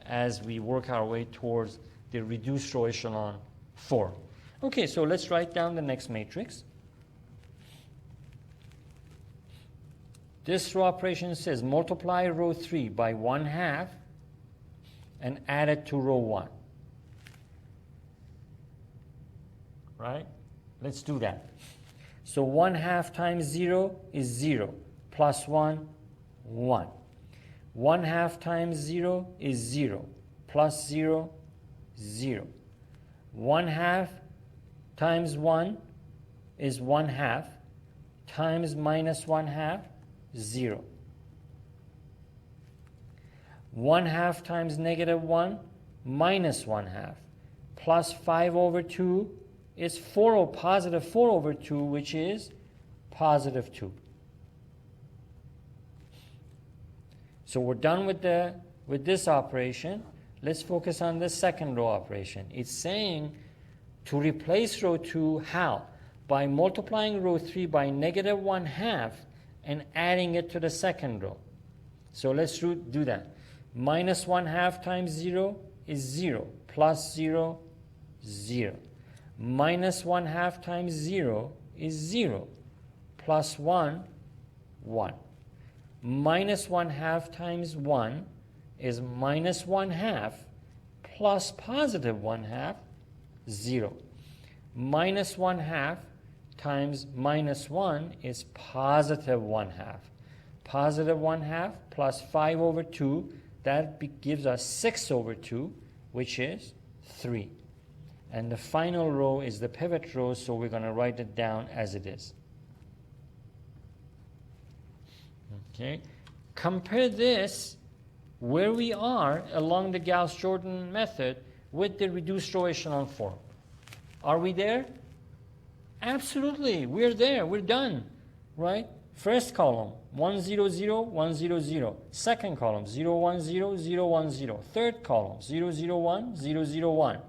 as we work our way towards the reduced row echelon form. Okay, so let's write down the next matrix. This row operation says multiply row 3 by 1/2 and add it to row 1. Right? Let's do that. So 1/2 times 0 is 0, plus 1, 1. 1/2 times 0 is 0, plus 0, 0. 1/2 times 1 is 1/2, times minus 1/2, 0. 1/2 times negative 1 minus 1/2, plus 5 over 2 is positive 4 over 2, which is positive 2. So we're done with this operation. Let's focus on the second row operation. It's saying to replace row 2, how? By multiplying row 3 by negative 1/2 and adding it to the second row. So let's do that. Minus 1/2 times 0 is 0, plus 0, 0. Minus 1/2 times 0 is 0, plus 1, 1. Minus 1/2 times 1 is minus 1/2, plus positive 1/2, 0. Minus 1/2 times minus 1 is positive 1/2. Positive 1/2 plus 5 over 2, that gives us 6 over 2, which is 3. And the final row is the pivot row, so we're going to write it down as it is. Okay. Compare this where we are along the Gauss-Jordan method with the reduced row echelon form. Are we there? Absolutely, we're there. We're done, right? First column, 1, 0, 0, 1, 0, 0. Second column, 0, 1, 0, 0, 1, 0. Third column, 0, 0, 1, 0, 0, 1.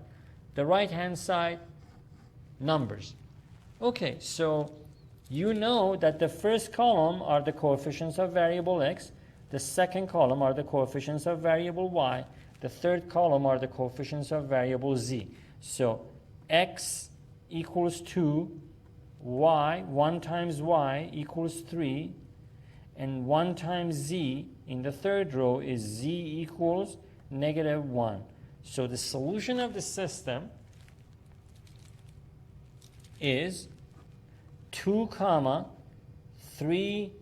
The right-hand side, numbers. Okay, so you know that the first column are the coefficients of variable x. The second column are the coefficients of variable y. The third column are the coefficients of variable z. So x equals 2, y, 1 times y equals 3, and 1 times z in the third row is z equals negative 1. So the solution of the system is 2, 3,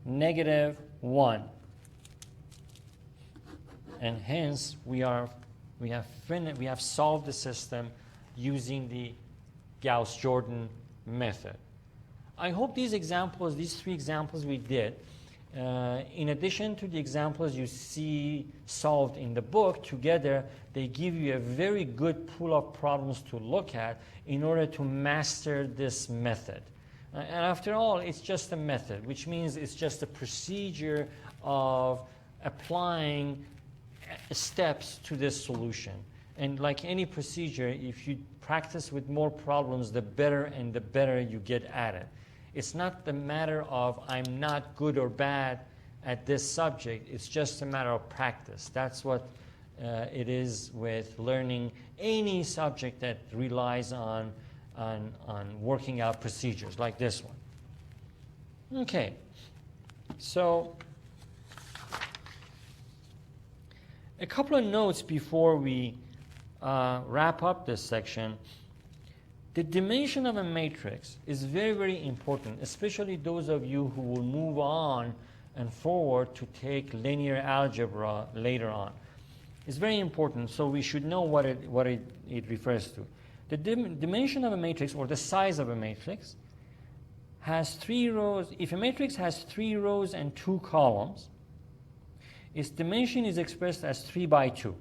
negative 1. And hence we are We have solved the system using the Gauss-Jordan method. I hope these examples, these 3 examples we did, in addition to the examples you see solved in the book, together they give you a very good pool of problems to look at in order to master this method. And after all, it's just a method, which means it's just a procedure of applying steps to this solution. And like any procedure, if you practice with more problems, the better and the better you get at it. It's not the matter of I'm not good or bad at this subject. It's just a matter of practice. That's what it is with learning any subject that relies on working out procedures like this one. Okay, so a couple of notes before we wrap up this section. The dimension of a matrix is very, very important, especially those of you who will move on and forward to take linear algebra later on. It's very important, so we should know what it refers to. The dimension of a matrix, or the size of a matrix, has 3 rows. If a matrix has 3 rows and 2 columns, its dimension is expressed as 3 by 2.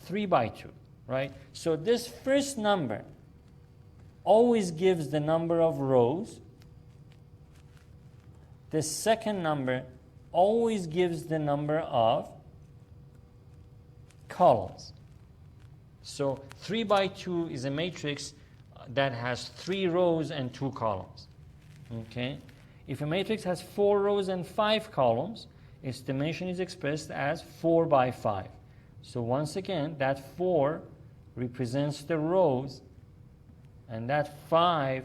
3 by 2, right? So this first number always gives the number of rows. The second number always gives the number of columns. So 3 by 2 is a matrix that has 3 rows and 2 columns. Okay? If a matrix has 4 rows and 5 columns, its dimension is expressed as 4 by 5. So once again, that 4 represents the rows, and that 5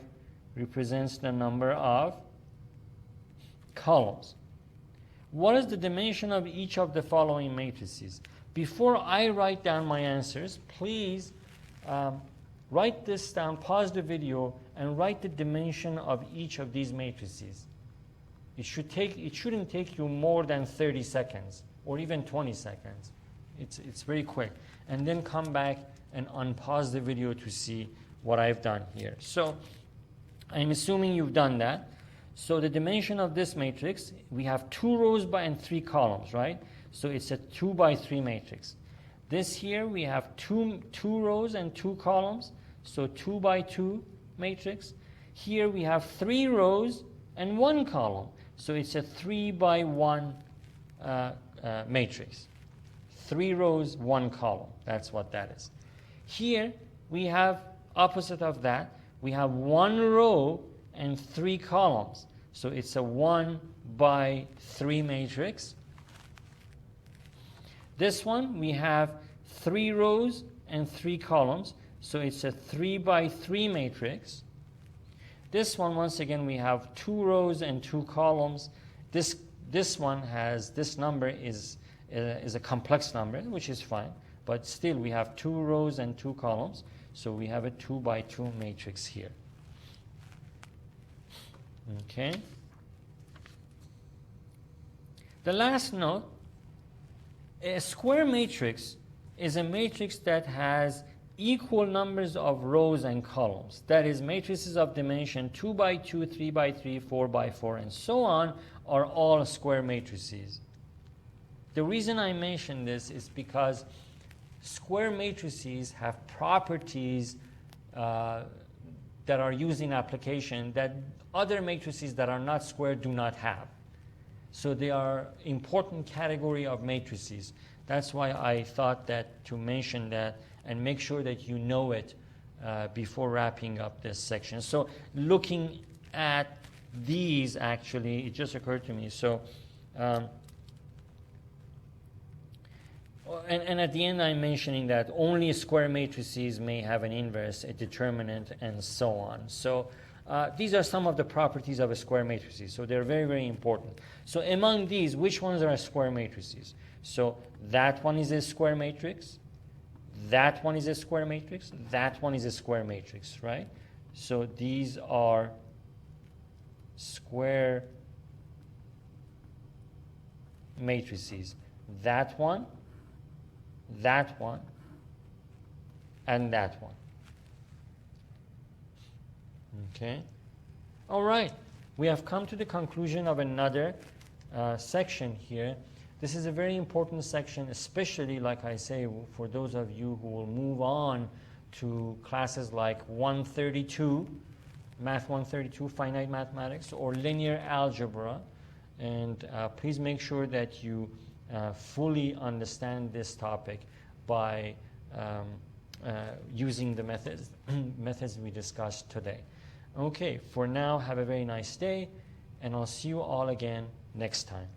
represents the number of columns. What is the dimension of each of the following matrices? Before I write down my answers, please write this down, pause the video, and write the dimension of each of these matrices. It shouldn't take you more than 30 seconds or even 20 seconds. It's very quick. And then come back and unpause the video to see what I've done here. So I'm assuming you've done that. So the dimension of this matrix, we have 2 rows and 3 columns, right? So it's a 2 by 3 matrix. This here, we have two rows and 2 columns, so 2 by 2 matrix. Here we have 3 rows and 1 column, so it's a 3 by 1 matrix. 3 rows, 1 column, that's what that is. Here we have opposite of that, we have 1 row and 3 columns, so it's a 1 by 3 matrix. This one we have 3 rows and 3 columns, so it's a 3 by 3 matrix. This one, once again, we have 2 rows and 2 columns. This one has, this number is a complex number, which is fine, but still we have 2 rows and 2 columns, so we have a 2 by 2 matrix here. Okay. The last note, a square matrix is a matrix that has equal numbers of rows and columns. That is, matrices of dimension 2 by 2, 3 by 3, 4 by 4, and so on are all square matrices. The reason I mention this is because square matrices have properties that are used in application that other matrices that are not square do not have. So they are important category of matrices. That's why I thought that to mention that and make sure that you know it before wrapping up this section. So looking at these, actually, it just occurred to me. So, and at the end I'm mentioning that only square matrices may have an inverse, a determinant, and so on. So these are some of the properties of a square matrices. So they're very, very important. So among these, which ones are square matrices? So that one is a square matrix. That one is a square matrix. That one is a square matrix, right? So these are square matrices. That one, and that one. Okay. All right. We have come to the conclusion of another section here. This is a very important section, especially, like I say, for those of you who will move on to classes like 132, Math 132, Finite Mathematics, or Linear Algebra. And please make sure that you fully understand this topic by using the methods we discussed today. Okay, for now, have a very nice day, and I'll see you all again next time.